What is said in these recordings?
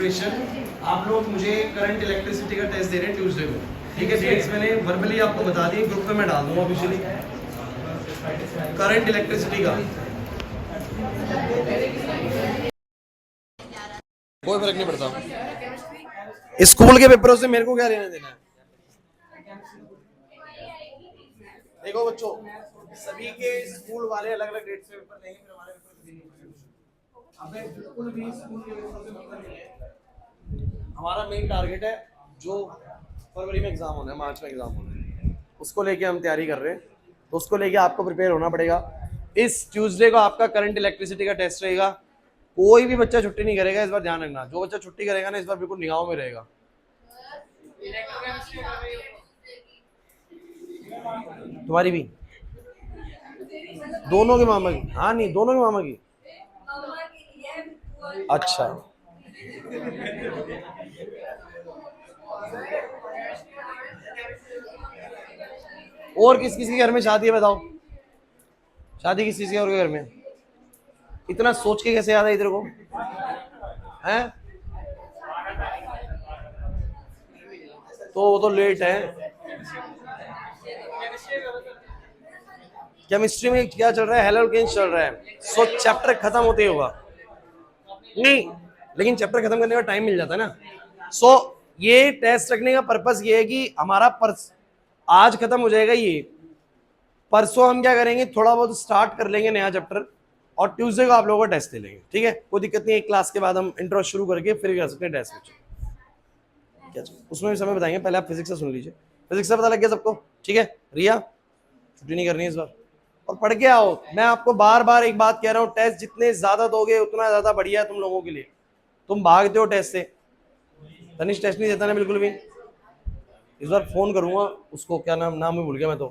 आप लोग मुझे करंट इलेक्ट्रिसिटी का टेस्ट दे रहे हैं ट्यूसडे को, ठीक है। डेट्स मैंने वर्बली आपको बता दी, ग्रुप में मैं डाल दूंगा ऑफिशियली करंट इलेक्ट्रिसिटी का। कोई फर्क नहीं पड़ता, स्कूल के पेपरों से मेरे को क्या लेना देना है। देखो बच्चों, सभी के स्कूल वाले अलग अलग डेट से पेपर लेंगे, फिर हमारे पेपर किसी नहीं। हमें बिल्कुल भी स्कूल के पेपर से मतलब नहीं है। हमारा मेन टारगेट है जो फरवरी में एग्जाम होना है, मार्च में एग्जाम होना है, उसको लेके हम तैयारी कर रहे हैं। तो उसको लेके आपको प्रिपेयर होना पड़ेगा। इस ट्यूसडे को आपका करंट इलेक्ट्रिसिटी का टेस्ट रहेगा। कोई भी बच्चा छुट्टी नहीं करेगा इस बार, ध्यान रखना। जो बच्चा छुट्टी करेगा ना इस बार बिल्कुल निगाहों में रहेगा। तुम्हारी भी, दोनों के मामा की? हाँ नहीं, दोनों के मामा की। अच्छा, और किस किसी के घर में शादी है बताओ? शादी किस चीज के और के घर में? इतना सोच के कैसे याद है इधर को हैं? तो वो तो लेट है। केमिस्ट्री में क्या चल रहा है? हेलोकेन्स चल रहा है। सो चैप्टर खत्म होते होगा नहीं, लेकिन चैप्टर खत्म करने का टाइम मिल जाता है ना। सो ये टेस्ट रखने का पर्पस ये है कि हमारा आज खत्म हो जाएगा ये, परसों हम क्या करेंगे, थोड़ा बहुत स्टार्ट कर लेंगे नया चैप्टर, और ट्यूसडे को आप लोगों का टेस्ट ले लेंगे, ठीक है। कोई दिक्कत नहीं है, एक क्लास के बाद हम इंट्रो शुरू करके फिर कर सकते हैं टेस्ट में। क्या उसमें भी समय बताएंगे, पहले आप फिजिक्स से सुन लीजिए। फिजिक्स से पता लग गया सबको, ठीक है। रिया, छुट्टी नहीं करनी है इस बार, और पढ़ के आओ। मैं आपको बार बार एक बात कह रहा हूँ, टेस्ट जितने ज्यादा दोगे उतना ज्यादा बढ़िया है तुम लोगों के लिए। तुम भागते हो टेस्ट से। तनिष टेस्ट नहीं देता ना बिल्कुल भी। इस बार फोन करूंगा उसको, क्या नाम, नाम भी भूल गया मैं तो।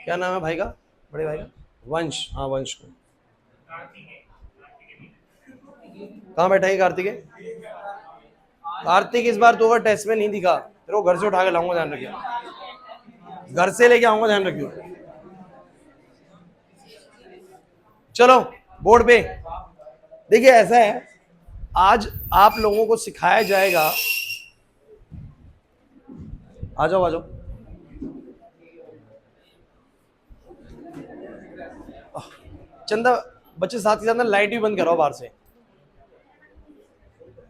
क्या नाम है भाई का, बड़े भाई का? वंश, हाँ वंश को। कहाँ बैठा है कार्तिक? कार्तिक इस बार तो अगर टेस्ट में नहीं दिखा फिर वो घर से उठा के लाऊंगा, ध्यान रखिए। घर से लेके आऊंगा, ध्यान रखियो। चलो बोर्ड पे देखिए, ऐसा है आज आप लोगों को सिखाया जाएगा। आ जाओ आ जाओ। चंदा, बच्चे साथ ही साथ ना लाइट भी बंद करो बाहर से।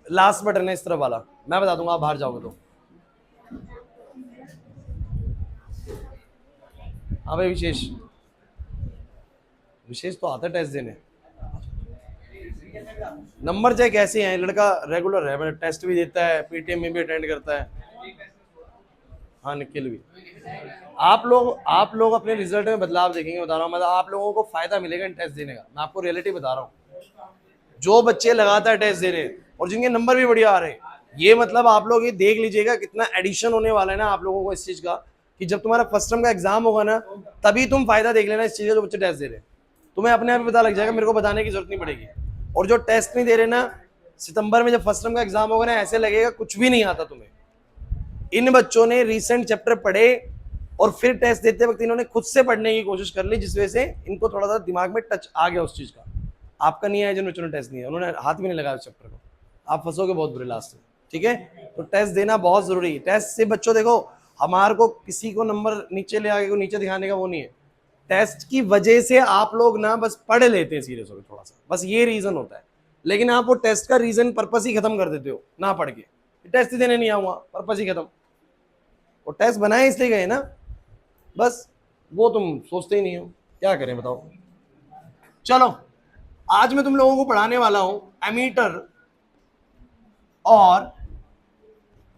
लास्ट बटन है इस तरफ वाला, मैं बता दूंगा आप बाहर जाओगे तो। हाँ भाई विशेष, विशेष तो आता है टेस्ट देने। नंबर चाहे कैसे हैं, लड़का रेगुलर है, मतलब टेस्ट भी देता है, पीटीएम में भी अटेंड करता है। हाँ निखिल भी। आप लोग अपने रिजल्ट में बदलाव देखेंगे, बता रहा हूँ। मतलब आप लोगों को फायदा मिलेगा इन टेस्ट देने का, मैं आपको रियलिटी बता रहा हूँ। जो बच्चे लगातार टेस्ट दे रहे हैं और जिनके नंबर भी बढ़िया आ रहे हैं, ये मतलब आप लोग ये देख लीजिएगा कितना एडिशन होने वाला है ना आप लोगों को इस चीज का, कि जब तुम्हारा फर्स्ट टर्म का एग्जाम होगा ना, तभी तुम फायदा देख लेना इस चीज का। जो बच्चे टेस्ट दे रहे हैं तुम्हें अपने आप पता लग जाएगा, मेरे को बताने की जरूरत नहीं पड़ेगी। और जो टेस्ट नहीं दे रहे ना, सितंबर में जब फर्स्ट टर्म का एग्जाम होगा ना, ऐसे लगेगा कुछ भी नहीं आता तुम्हें। इन बच्चों ने रिसेंट चैप्टर पढ़े और फिर टेस्ट देते वक्त इन्होंने खुद से पढ़ने की कोशिश कर ली, जिस वजह से इनको थोड़ा सा दिमाग में टच आ गया उस चीज का। आपका नहीं आया, जिन बच्चों ने टेस्ट नहीं है उन्होंने हाथ भी नहीं लगाया उस चैप्टर को, आप फंसोगे बहुत बुरे लास्ट में, ठीक है। तो टेस्ट देना बहुत जरूरी है। टेस्ट से बच्चों देखो, हमारे को किसी को नंबर नीचे ले आगे को नीचे दिखाने का वो नहीं है। टेस्ट की वजह से आप लोग ना बस पढ़ लेते हैं सीरियस होकर थोड़ा सा, बस ये रीजन होता है। लेकिन आप वो टेस्ट का रीजन पर्पस ही खत्म कर देते हो ना पढ़ के, टेस्ट ही देने नहीं आऊंगा, पर्पस ही खत्म। वो टेस्ट बनाए इसलिए गए ना, बस वो तुम सोचते ही नहीं हो, क्या करें बताओ। चलो आज मैं तुम लोगों को पढ़ाने वाला हूं एमीटर और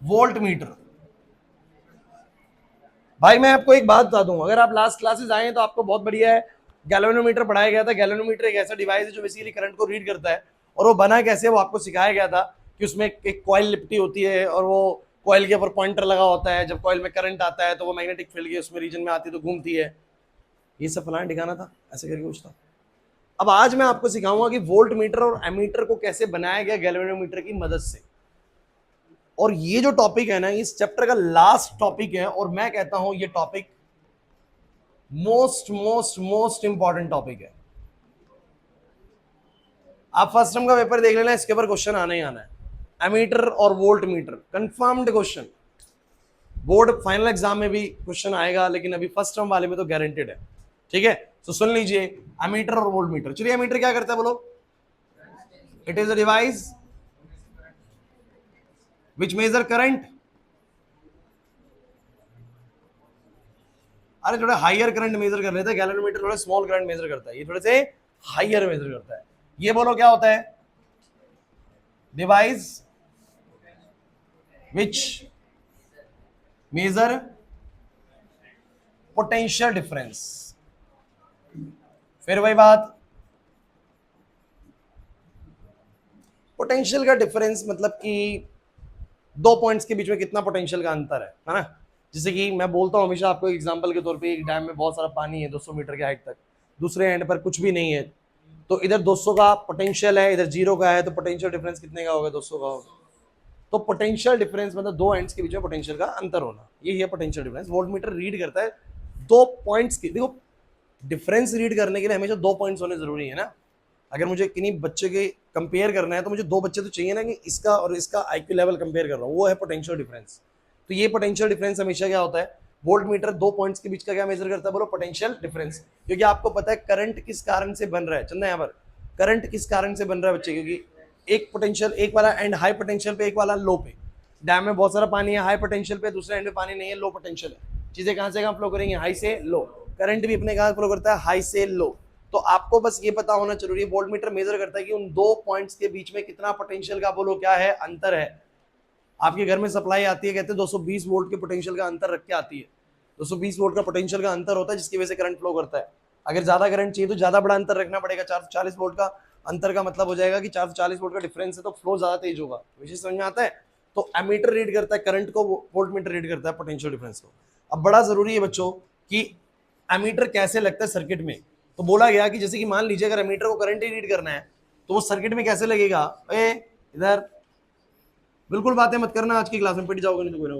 वोल्ट मीटर। भाई मैं आपको एक बात बता दूं, अगर आप लास्ट क्लासेस आए हैं तो आपको बहुत बढ़िया है, गैल्वेनोमीटर पढ़ाया गया था। गैल्वेनोमीटर एक ऐसा डिवाइस है जो बेसिकली करंट को रीड करता है, और वो बना कैसे वो आपको सिखाया गया था कि उसमें एक कॉइल लिपटी होती है और वो कॉइल के ऊपर पॉइंटर लगा होता है। जब कॉइल में करंट आता है तो वो मैग्नेटिक फील्ड के उसमें रीजन में आती है तो घूमती है। ये सब फलाना ठिकाना था, ऐसे करके कुछ था। अब आज मैं आपको सिखाऊंगा कि वोल्ट मीटर और एमीटर को कैसे बनाया गया गैल्वेनोमीटर की मदद से। और ये जो टॉपिक है ना, इस चैप्टर का लास्ट टॉपिक है, और मैं कहता हूं ये topic most most most important topic है। आप फर्स्ट टर्म का पेपर देख लेना, इसके ऊपर क्वेश्चन आना ही आना है। एमीटर और volt meter, confirmed question, board final exam में भी क्वेश्चन आएगा, लेकिन अभी फर्स्ट टर्म वाले में तो गारंटेड है। ठीक है, तो सुन लीजिए, एमीटर और वोल्ट मीटर। चलिए, एमीटर क्या करता है बोलो? It is a device which measure current. अरे थोड़ा हाइयर करंट मेजर कर लेते हैं, गैल्वेनोमीटर थोड़ा स्मॉल करंट मेजर करता है, ये थोड़े से हाइयर मेजर करता है। ये बोलो क्या होता है? Device which measure potential difference. फिर वही बात, पोटेंशियल का डिफरेंस मतलब कि दो पॉइंट्स के बीच में कितना पोटेंशियल का अंतर है ना। जैसे कि मैं बोलता हूं हमेशा आपको एग्जांपल के तौर पे, एक डैम में बहुत सारा पानी है 200 मीटर के हाइट तक, दूसरे एंड पर कुछ भी नहीं है, तो इधर 200 का पोटेंशियल है, इधर 0 का है, तो पोटेंशियल डिफरेंस कितने का होगा? 200 का होगा। तो पोटेंशियल डिफरेंस मतलब दो एंड्स के बीच में पोटेंशियल का अंतर होना, यही है पोटेंशियल डिफरेंस। वोल्टमीटर रीड करता है दो पॉइंट्स की। देखो, डिफरेंस रीड करने के लिए हमेशा दो पॉइंट्स होने जरूरी है ना। अगर मुझे किन्हीं बच्चे के कंपेयर करना है तो मुझे दो बच्चे तो चाहिए ना, कि इसका और इसका आईक्यू लेवल कंपेयर कर रहा हूँ, वो है पोटेंशियल डिफरेंस। तो ये पोटेंशियल डिफरेंस हमेशा क्या होता है? वोल्ट मीटर दो पॉइंट्स के बीच का क्या मेजर करता है बोलो? Potential difference. क्योंकि आपको पता है करंट किस कारण से बन रहा है, चंदा यहाँ पर करंट किस कारण से बन रहा है बच्चे? क्योंकि एक पोटेंशियल, एक वाला एंड हाई पोटेंशियल पे, एक वाला लो पे। डैम में बहुत सारा पानी है हाई पोटेंशियल पे, दूसरे एंड में पानी नहीं है, लो पोटेंशियल है। चीजें कहां से कहां फ्लो करेंगे? हाई से लो। करंट भी अपने कहां फ्लो करता है? हाई से लो। तो आपको बस ये पता होना जरूरी है, वोल्टमीटर मेजर करता है कि उन दो पॉइंट्स के बीच में कितना पोटेंशियल का बोलो क्या है? अंतर है। आपके घर में सप्लाई आती है, कहते हैं 220 वोल्ट के पोटेंशियल का अंतर रख के आती है। 220 वोल्ट का पोटेंशियल का अंतर होता है, जिसकी वजह से करंट फ्लो करता है। अगर ज्यादा करंट चाहिए तो ज्यादा बड़ा अंतर रखना पड़ेगा। 440 वोल्ट का अंतर का मतलब हो जाएगा कि 440 वोल्ट का डिफरेंस है, तो फ्लो ज्यादा तेज होगा। विषय समझ में आता है? तो एमीटर रीड करता है करंट को, वोल्टमीटर रीड करता है पोटेंशियल डिफरेंस को। अब बड़ा जरूरी है बच्चों कि एमीटर कैसे लगता है सर्किट में। तो बोला गया कि जैसे कि मान लीजिए अगर एमीटर को करंट ही रीड करना है तो वो सर्किट में कैसे लगेगा? इधर बिल्कुल बातें मत करना, आज की क्लास में पिट जाओगे नहीं तो कोई ना।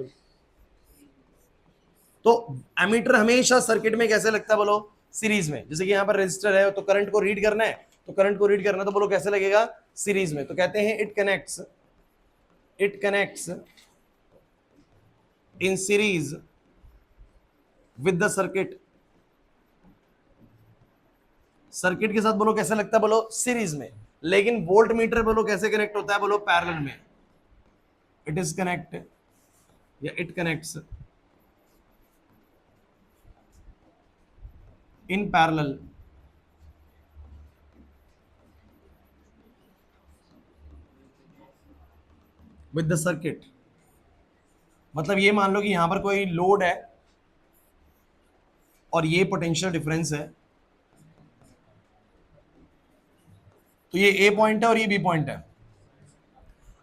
तो एमीटर हमेशा सर्किट में कैसे लगता है बोलो? सीरीज में। जैसे कि यहाँ पर रेजिस्टर है तो करंट को रीड करना है, तो करंट को रीड करना तो बोलो कैसे लगेगा? सीरीज में। तो कहते हैं it connects in series with the circuit. Circuit के साथ बोलो कैसे लगता है? बोलो सीरीज में। लेकिन वोल्ट मीटर बोलो कैसे कनेक्ट होता है? बोलो पैरेलल में। इट इज कनेक्ट या it connects in parallel with the circuit. मतलब ये मान लो कि यहां पर कोई लोड है और ये पोटेंशियल डिफरेंस है, तो ये ए पॉइंट है और ये बी पॉइंट है।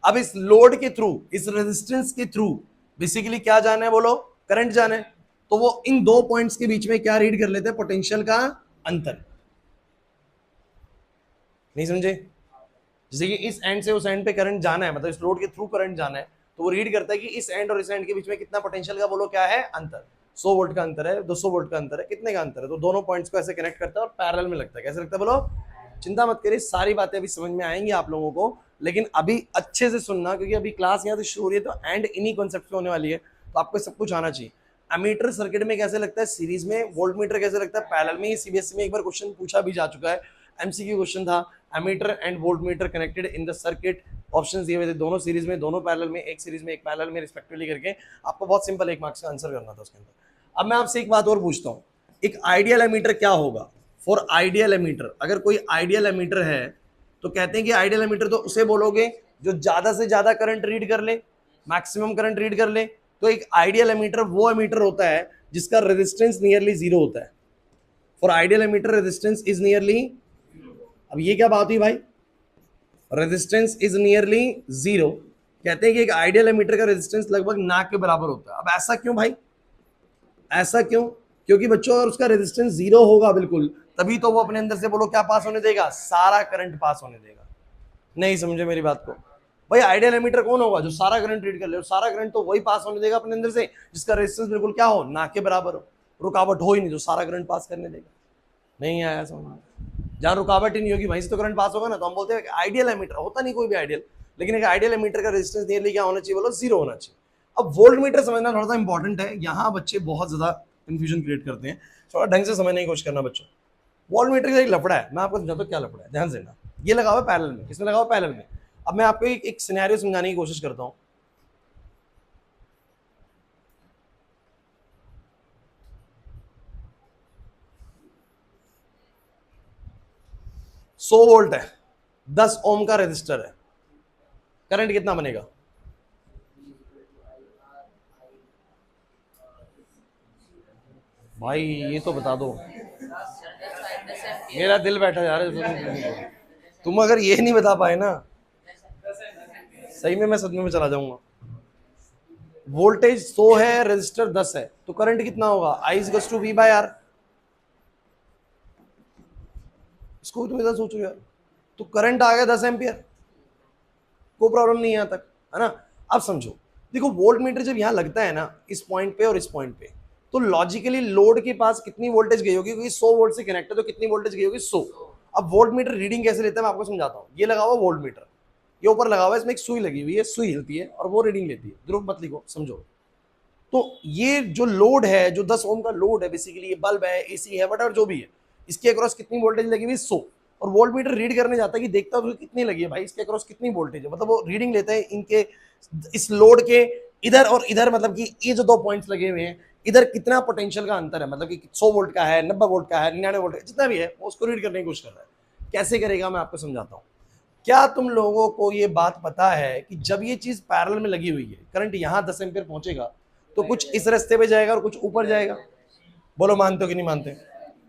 अब इस लोड के थ्रू, इस रेजिस्टेंस के थ्रू बेसिकली क्या जाना है बोलो? करंट जाना है। तो वो इन दो पॉइंट्स के बीच में क्या रीड कर लेते हैं? पोटेंशियल का अंतर। नहीं समझे? जैसे कि इस एंड से उस एंड पे करंट जाना है, मतलब इस लोड के थ्रू करंट जाना है, तो वो रीड करता है कि इस एंड और इस एंड के बीच में कितना पोटेंशियल का बोलो क्या है? अंतर। 100 वोल्ट का अंतर है, 200 वोल्ट का अंतर है, कितने का अंतर है? तो दोनों पॉइंट्स को ऐसे कनेक्ट करता है और पैरेलल में लगता है। कैसे लगता है बोलो? चिंता मत करिए, सारी बातें अभी समझ में आएंगी आप लोगों को, लेकिन अभी अच्छे से सुनना, क्योंकि अभी क्लास यहाँ से शुरू हो रही है, तो एंड इन्हीं कॉन्सेप्ट पे होने वाली है, तो आपको सब कुछ आना चाहिए। एमीटर सर्किट में कैसे लगता है? सीरीज में। वोल्टमीटर कैसे लगता है? पैरेलल में। सीबीएसई में एक बार क्वेश्चन पूछा भी जा चुका है, एमसीक्यू क्वेश्चन था, ammeter and voltmeter connected in the circuit. Options दिए हुए थे, दोनों सीरीज में, दोनों पैरेलल में, एक सीरीज में एक पैरेलल में रिस्पेक्टिवली करके। आपको बहुत सिंपल 1 मार्क्स का आंसर करना था उसके अंदर। अब मैं आपसे एक बात और पूछता हूँ, एक आइडियल एमीटर क्या होगा? फॉर आइडियल एमीटर, अगर कोई आइडियल एमीटर है तो कहते हैं कि आइडियल एमीटर तो उसे बोलोगे जो ज्यादा से ज्यादा करंट रीड कर ले, मैक्सिमम करंट रीड कर ले। तो एक आइडियल एमीटर वो एमीटर होता है जिसका रेजिस्टेंस नियरली जीरो होता है। For ideal ammeter resistance is nearly, अब ये क्या बात हुई भाई? Resistance is nearly zero. कहते हैं कि एक आइडियल एमीटर का रेजिस्टेंस लगभग ना के बराबर होता है। अब ऐसा क्यों भाई? ऐसा क्यों? क्योंकि बच्चों अगर उसका रेजिस्टेंस जीरो होगा बिल्कुल, तभी तो वो अपने अंदर से बोलो क्या पास होने देगा? सारा करंट पास होने देगा। नहीं समझे मेरी बात को? भाई आइडियल एमीटर कौन होगा? जो सारा करंट रीड कर ले, और सारा करंट तो वही पास होने देगा अपने अंदर से जिसका रेजिस्टेंस बिल्कुल क्या हो? ना के बराबर हो, रुकावट हो ही नहीं, जो सारा करंट पास करने देगा। नहीं आया समझ में? जहां रुकावट ही नहीं होगी वहीं से तो करंट पास होगा ना। तो हम बोलते हैं आइडियल एमीटर होता नहीं कोई भी आइडियल, लेकिन एक आइडियल एमीटर का रेजिस्टेंस नियरली क्या होना चाहिए बोलो, 0 होना चाहिए। अब वोल्ट मीटर समझना थोड़ा सा इंपॉर्टेंट है, यहाँ बच्चे बहुत ज्यादा कंफ्यूजन क्रिएट करते हैं, थोड़ा ढंग से समझने की कोशिश करना बच्चों। वोल्ट मीटर का एक लफड़ा है, मैं आपको समझाता हूँ क्या लफड़ा है, ध्यान से देना। ये लगा हुआ है पैरेलल में, किसमें लगा हुआ पैरेलल में। अब मैं आपको एक सिनेरियो समझाने की कोशिश करता हूँ। सौ वोल्ट है, 10 ओम का रेजिस्टर है, करंट कितना बनेगा? भाई ये तो बता दो, मेरा दिल बैठा जा रहा है। तुम अगर ये नहीं बता पाए ना, सही में मैं सदमे में चला जाऊंगा। वोल्टेज 100 है, रेजिस्टर 10 है, तो करंट कितना होगा? I equals to V by R। इसको तुम इधर सोचो यार, तो करंट आ गया 10 एम्पियर, कोई प्रॉब्लम नहीं है यहाँ तक, है ना। अब समझो, देखो वोल्ट मीटर जब यहाँ लगता है ना, इस पॉइंट पे और इस पॉइंट पे, तो लॉजिकली लोड के पास कितनी वोल्टेज गई होगी, क्योंकि 100 वोल्ट से कनेक्ट है, तो कितनी वोल्टेज गई होगी? 100। अब वोल्ट मीटर रीडिंग कैसे लेता है मैं आपको समझाता हूँ। ये लगा हुआ वोल्ट मीटर, ये ऊपर लगा हुआ है, इसमें एक सुई लगी हुई है, सुई हिलती है और वो रीडिंग लेती है। ध्रुव मत लिखो, समझो। तो ये जो लोड है, जो 10 ओम का लोड है, बेसिकली ये बल्ब है, एसी है, वट जो भी है, इसके अक्रॉस कितनी वोल्टेज लगी हुई? 100। और वोल्ट मीटर रीड करने जाता है कि देखता है कितनी लगी है भाई, इसके अक्रॉस कितनी वोल्टेज है, मतलब वो रीडिंग लेते हैं इनके इस लोड के इधर और इधर, मतलब कि ये जो 2 पॉइंट्स लगे हुए हैं, इधर कितना पोटेंशियल का अंतर है, मतलब कि 100 वोल्ट का है, 90 वोल्ट का है, 99 वोल्ट का, जितना भी है वो उसको रीड करने की कोशिश कर रहा है। कैसे करेगा मैं आपको समझाता हूँ। क्या तुम लोगों को ये बात पता है कि जब ये चीज पैरेलल में लगी हुई है, करंट यहाँ 10 एम्पीयर पहुंचेगा, तो कुछ इस रास्ते पे जाएगा और कुछ ऊपर जाएगा? बोलो मानते हो कि नहीं मानते?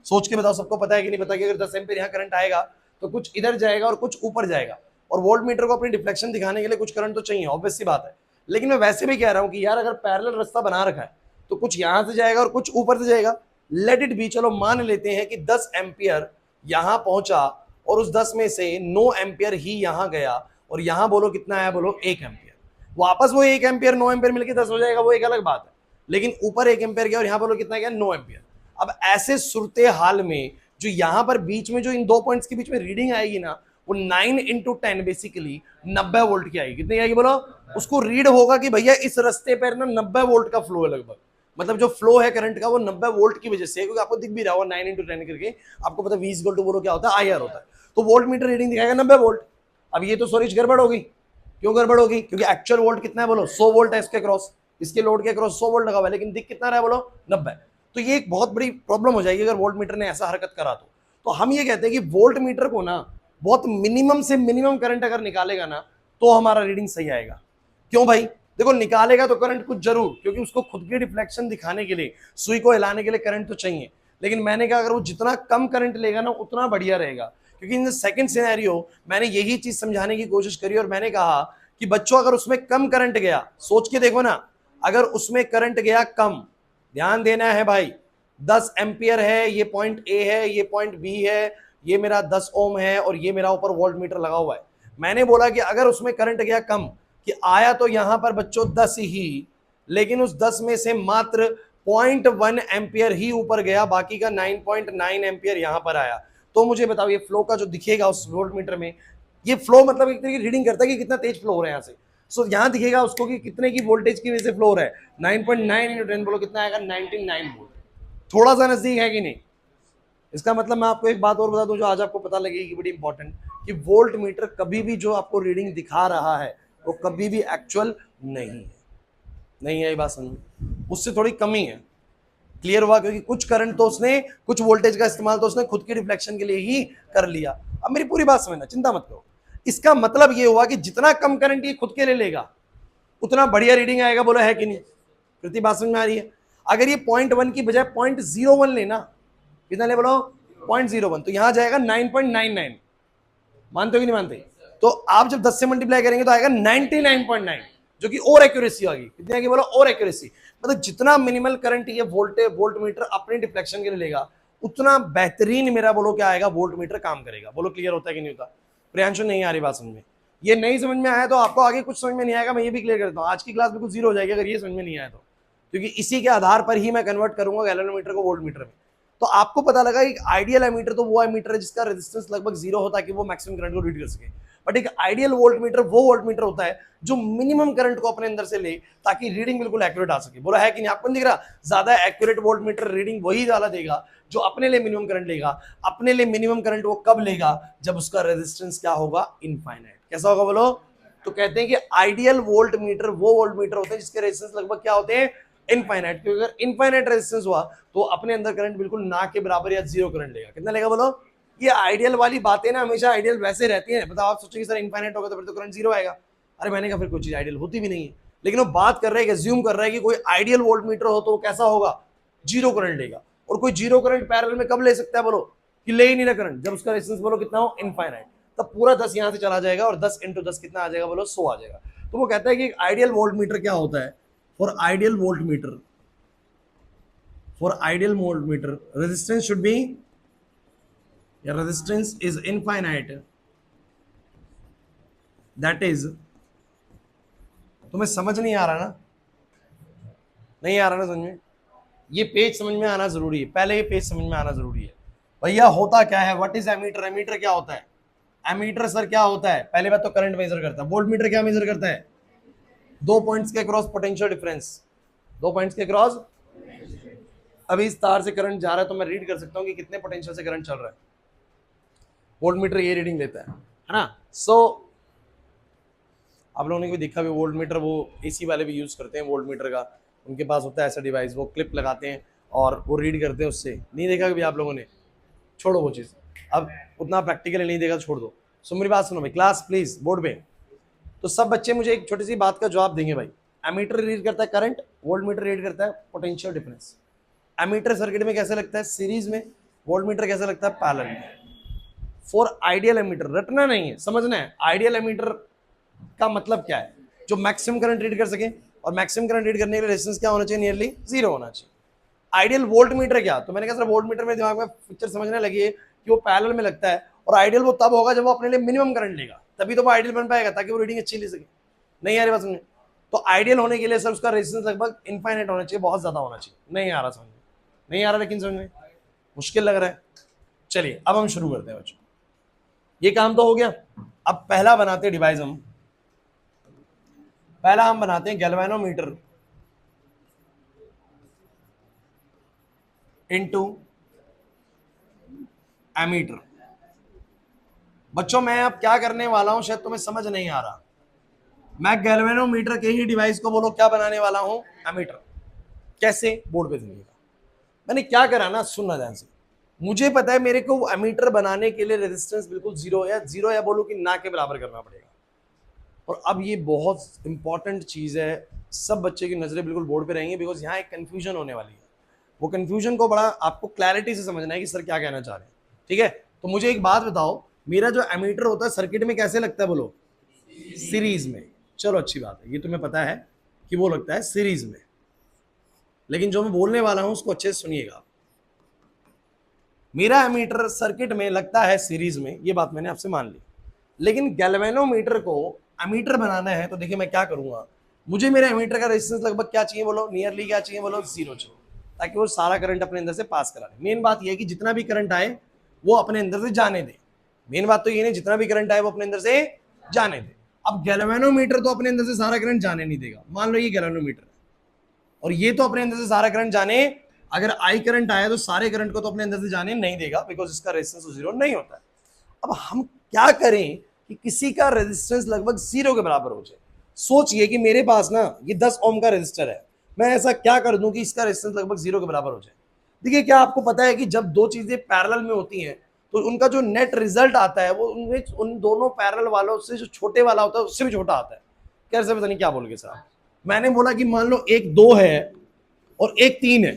सोच के बताओ, सबको पता है कि नहीं पता कि अगर 10 एम्पीयर यहाँ करंट आएगा तो कुछ इधर जाएगा और कुछ ऊपर जाएगा। और वोल्ट मीटर को अपनी डिफ्लेक्शन दिखाने के लिए कुछ करंट तो चाहिए, ऑब्वियस सी बात है। लेकिन मैं वैसे भी कह रहा हूँ कि यार अगर पैरेलल रास्ता बना रखा है तो कुछ यहाँ से जाएगा और कुछ ऊपर से जाएगा। लेट इट बी, चलो मान लेते हैं कि 10 एम्पियर यहाँ पहुंचा और उस 10 में से 9 एम्पियर ही यहाँ गया, और यहाँ बोलो कितना आया? बोलो 1 एम्पियर। वापस वो 1 एम्पियर 9 एम्पियर मिलकर 10 हो जाएगा, वो एक अलग बात है। लेकिन ऊपर 1 एम्पियर गया और यहाँ बोलो कितना गया? 9 एम्पियर। अब ऐसे सूरते हाल में जो यहाँ पर बीच में जो इन 2 पॉइंट्स के बीच में रीडिंग आएगी ना, वो 9 इंटू 10 बेसिकली 90 वोल्ट की आएगी। कितनी आएगी बोलो? उसको रीड होगा कि भैया इस रास्ते पर ना 90 वोल्ट का फ्लो है लगभग, मतलब जो फ्लो है करंट का वो 90 वोल्ट की वजह से, क्योंकि आपको दिख भी रहा होगा 9 इंटू 10 करके, आपको पता V इक्वल टू बोलो क्या होता है? IR होता है। तो वोल्ट मीटर रीडिंग दिखाएगा 90 वोल्ट। अब ये तो सॉरी गड़बड़ होगी। क्यों गड़बड़ होगी? क्योंकि एक्चुअल वोल्ट कितना है बोलो? 100 वोल्ट है इसके क्रॉस, इसके लोड के क्रॉस 100 वोल्ट लगा हुआ है, लेकिन दिख कितना रहा है बोलो? 90। तो ये एक बहुत बड़ी प्रॉब्लम हो जाएगी अगर वोल्ट मीटर ने ऐसा हरकत करा तो हम ये कहते हैं कि वोल्ट मीटर को ना बहुत मिनिमम से मिनिमम करंट अगर निकालेगा ना तो हमारा रीडिंग सही आएगा। क्यों भाई? देखो निकालेगा तो करंट कुछ जरूर, क्योंकि उसको खुद की रिफ्लेक्शन दिखाने के लिए, सुई को हिलाने के लिए करंट तो चाहिए। लेकिन मैंने कहा अगर वो जितना कम करंट लेगा ना उतना बढ़िया रहेगा, क्योंकि इन सेकंड सिनेरियो मैंने यही चीज समझाने की कोशिश करी और मैंने कहा कि बच्चों अगर उसमें कम करंट गया, सोच के देखो ना, अगर उसमें करंट गया कम, ध्यान देना है भाई, 10 एम्पियर है, ये पॉइंट ए है, ये पॉइंट बी है, ये मेरा 10 ओम है और ये मेरा ऊपर वोल्ट मीटर लगा हुआ है। मैंने बोला कि अगर उसमें करंट गया कम, कि आया तो यहां पर बच्चों 10 ही, लेकिन उस 10 में से मात्र 0.1 एम्पियर ही ऊपर गया, बाकी का 9.9 एम्पियर यहां पर आया, तो मुझे बताओ ये फ्लो का जो दिखेगा उस वोल्ट मीटर में, ये फ्लो मतलब एक तरीके की रीडिंग करता है कि कितना तेज फ्लो हो रहा है यहाँ से। सो यहां दिखेगा उसको कि कितने की वोल्टेज की वजह से फ्लो हो रहा है। 9.9 इंटू 10 बोलो कितना आएगा? 99 वोल्ट। थोड़ा सा नजदीक है कि नहीं? इसका मतलब मैं आपको एक बात और बता दूं जो आज आपको पता लगेगी बड़ी इंपॉर्टेंट, कि वोल्ट मीटर कभी भी जो आपको रीडिंग दिखा रहा है वो कभी भी एक्चुअल नहीं है। नहीं है ये बात समझ? उससे थोड़ी कमी है। क्लियर हुआ? क्योंकि कुछ करंट तो उसने, कुछ वोल्टेज का इस्तेमाल तो उसने खुद की रिफ्लेक्शन के लिए ही कर लिया। अब मेरी पूरी बात समझना, चिंता मत करो। इसका मतलब ये हुआ कि जितना कम करंट ये खुद के लिए लेगा उतना बढ़िया रीडिंग आएगा। बोलो है कि नहीं? कृति बात समझ में आ रही है? अगर ये 0.1 की बजाय 0.01 लेना, कितना ले बोलो? 0.01, तो यहां जाएगा 9.99। मानते हो कि नहीं मानते? तो आप जब 10 से मल्टीप्लाई करेंगे तो आएगा 99.9, जो कि और एक्यूरेसी आ गई। कितनी आएगी बोलो? और एक्यूरेसी। मतलब जितना मिनिमल करंट ये वोल्ट मीटर अपने डिफ्लेक्शन के लिए लेगा उतना बेहतरीन मेरा बोलो क्या आएगा? वोल्ट मीटर काम करेगा। बोलो क्लियर होता है कि नहीं होता? प्रियांशु नहीं आ रही बात समझ में? ये नहीं समझ में आया तो आपको आगे कुछ समझ में नहीं आएगा, मैं ये भी क्लियर करता हूँ। आज की क्लास बिल्कुल जीरो हो जाएगी अगर ये समझ में नहीं आया तो, क्योंकि इसी के आधार पर ही मैं कन्वर्ट करूंगा गैलोमीटर को वोल्ट मीटर में। तो आपको पता लगा एक आइडियल एमीटर तो वो एमीटर है जिसका रेजिस्टेंस लगभग 0 हो ताकि वो मैक्सिमम करंट को रीड कर सके। बट एक आइडियल वोल्ट मीटर वो वोल्ट मीटर होता है जो मिनिमम करंट को अपने अंदर से ले ताकि रीडिंग बिल्कुल एक्यूरेट आ सके। बोला है कि नहीं, आपको नहीं दिख रहा? ज्यादा एक्यूरेट वोल्ट मीटर रीडिंग वही ज्यादा देगा जो अपने लिए मिनिमम करंट लेगा। अपने लिए मिनिमम करंट वो कब लेगा? जब उसका रेजिस्टेंस क्या होगा? इनफाइनाइट। कैसा होगा बोलो? तो कहते हैं कि आइडियल वोल्ट मीटर वो वोल्ट मीटर होते हैं जिसके रेजिस्टेंस लगभग क्या होते हैं? इनफाइनाइट। क्योंकि अगर इनफाइनाइट रेजिस्टेंस हुआ तो अपने अंदर करंट बिल्कुल ना के बराबर या जीरो करंट लेगा। कितना लेगा बोलो? ये आइडियल वाली बातें ना हमेशा आइडियल वैसे रहती हैं। बताओ, आप सोचेंगे सर इनफाइनाइट होगा तो फिर तो करंट जीरो आएगा। अरे मैंने कहा फिर कोई चीज आइडियल होती भी नहीं है। लेकिन वो बात कर रहे हैं, अज्यूम कर रहा है कि कोई आइडियल वोल्ट मीटर हो तो वो कैसा होगा? जीरो करंट लेगा। और कोई जीरो करंट पैरेलल में कब ले सकता है बोलो? कि ले ही नहीं रहा करंट, जब उसका रेजिस्टेंस बोलो कितना हो? इनफाइनाइट। तब पूरा 10 यहां से चला जाएगा और 10 इंटू 10 कितना आ जाएगा बोलो? 100 आ जाएगा। तो वो कहता है कि आइडियल वोल्ट मीटर क्या होता है? For ideal volt meter, for ideal voltmeter resistance should be, yeah, resistance is infinite, that is, तुम्हें समझ नहीं आ रहा ना? नहीं आ रहा ना समझ में? ये पेज समझ में आना जरूरी है, पहले ये पेज समझ में आना जरूरी है। भैया होता क्या है? What is ammeter? एमीटर क्या होता है? एमीटर सर क्या होता है? पहले बात तो करंट मेजर करता है। वोल्ट मीटर क्या मेजर करता है? दो पॉइंट्स के क्रॉस पोटेंशियल डिफरेंस, दो पॉइंट्स के क्रॉस। अभी इस तार से करंट जा रहा है तो मैं रीड कर सकता हूं कि कितने पोटेंशियल से करंट चल रहा है। वोल्ट मीटर ये रीडिंग लेता है ना? सो आप लोगों ने भी देखा भी, वोल्ट मीटर वो एसी वाले भी यूज करते हैं वोल्ट मीटर का। उनके पास होता है ऐसा डिवाइस, वो क्लिप लगाते हैं और वो रीड करते हैं उससे। नहीं देखा कभी आप लोगों ने? छोड़ो वो चीज़, अब उतना प्रैक्टिकली नहीं देखा, छोड़ दो। सो मेरी बात सुनो भाई, क्लास प्लीज बोर्ड पे। तो सब बच्चे मुझे एक छोटी सी बात का जवाब देंगे भाई। एमीटर रीड करता है करंट, वोल्ट मीटर रीड करता है पोटेंशियल डिफरेंस। एमीटर सर्किट में कैसे लगता है? सीरीज में। वोल्ट मीटर कैसे लगता है? पैरेलल में। फॉर आइडियल एमीटर, रटना नहीं है, समझना है। आइडियल एमीटर का मतलब क्या है? जो मैक्सिमम करंट रीड कर सके, और मैक्सिमम करंट रीड करने के लिए रेजिस्टेंस क्या होना चाहिए? नियरली जीरो होना चाहिए। आइडियल वोल्ट मीटर क्या? तो मैंने कहा सर वोल्ट मीटर में दिमाग में पिक्चर समझने लगी है कि वो पैरेलल में लगता है, और आइडियल वो तब होगा जब वो अपने लिए मिनिमम करंट लेगा, तभी तो वो आइडियल बन पाएगा, ताकि वो रीडिंग अच्छी ले सके। नहीं आ रही बात समझ? तो आइडियल होने के लिए सर उसका रेजिस्टेंस लगभग इनफाइनाइट होना चाहिए, बहुत ज्यादा होना चाहिए। नहीं आ रहा समझ में? नहीं आ रहा, लेकिन समझ में मुश्किल लग रहा है। चलिए अब हम शुरू करते हैं बच्चों। ये काम तो हो गया। अब पहला बनाते हैं डिवाइस हम। पहला हम बनाते हैं गैल्वेनोमीटर इनटू एमीटर। बच्चों मैं अब क्या करने वाला हूं, शायद तुम्हें समझ नहीं आ रहा। मैं गैल्वेनोमीटर के ही डिवाइस को बोलो क्या बनाने वाला हूं? एमीटर। कैसे? बोर्ड पे सुनिएगा। मैंने क्या करा ना, सुनना ध्यान से। मुझे पता है मेरे को एमीटर बनाने के लिए रेजिस्टेंस बिल्कुल जीरो या बोलो कि ना के बराबर करना पड़ेगा। और अब ये बहुत इंपॉर्टेंट चीज है, सब बच्चे की नजरें बिल्कुल बोर्ड पे रहेंगी, बिकॉज यहाँ एक कंफ्यूजन होने वाली है। वो कंफ्यूजन को बड़ा आपको क्लैरिटी से समझना है कि सर क्या कहना चाह रहे हैं। ठीक है, तो मुझे एक बात बताओ, मेरा जो एमीटर होता है सर्किट में कैसे लगता है बोलो? सीरीज में। चलो अच्छी बात है, ये तुम्हें पता है कि वो लगता है सीरीज में। लेकिन जो मैं बोलने वाला हूं उसको अच्छे से सुनिएगा। मेरा एमीटर सर्किट में लगता है सीरीज में, ये बात मैंने आपसे मान ली। लेकिन गैल्वेनोमीटर को एमीटर बनाना है तो देखिए मैं क्या करूंगा। मुझे मेरे एमीटर का रेजिस्टेंस लगभग क्या चाहिए बोलो? नियरली क्या चाहिए बोलो? जीरो चाहिए, ताकि वो सारा करंट अपने अंदर से पास करा ले। मेन बात ये है कि जितना भी करंट आए वो अपने अंदर से जाने दे। मेन बात तो ये नहीं, जितना भी करंट आए वो अपने अंदर से जाने दे। अब गैल्वेनोमीटर तो अपने अंदर से सारा करंट जाने नहीं देगा। मान लो ये गैल्वेनोमीटर है और ये तो अपने अंदर से सारा करंट जाने, अगर आई करंट आया तो सारे करंट को तो अपने अंदर से जाने नहीं देगा, बिकॉज इसका रेजिस्टेंस जीरो नहीं होता है। अब हम क्या करें कि किसी का रेजिस्टेंस लगभग जीरो के बराबर हो जाए। सोचिए कि मेरे पास ना ये 10 ओम का रेजिस्टर है, मैं ऐसा क्या कर दूं कि इसका रेजिस्टेंस लगभग जीरो के बराबर हो जाए। देखिए क्या आपको पता है कि जब दो चीजें पैरेलल में होती हैं तो उनका जो नेट रिजल्ट आता है वो उनमें उन दोनों पैरेलल वालों से जो छोटे वाला होता है उससे भी छोटा आता है। कैसे? पता नहीं क्या बोल गए साहब। मैंने बोला कि मान लो एक 2 है और एक 3 है,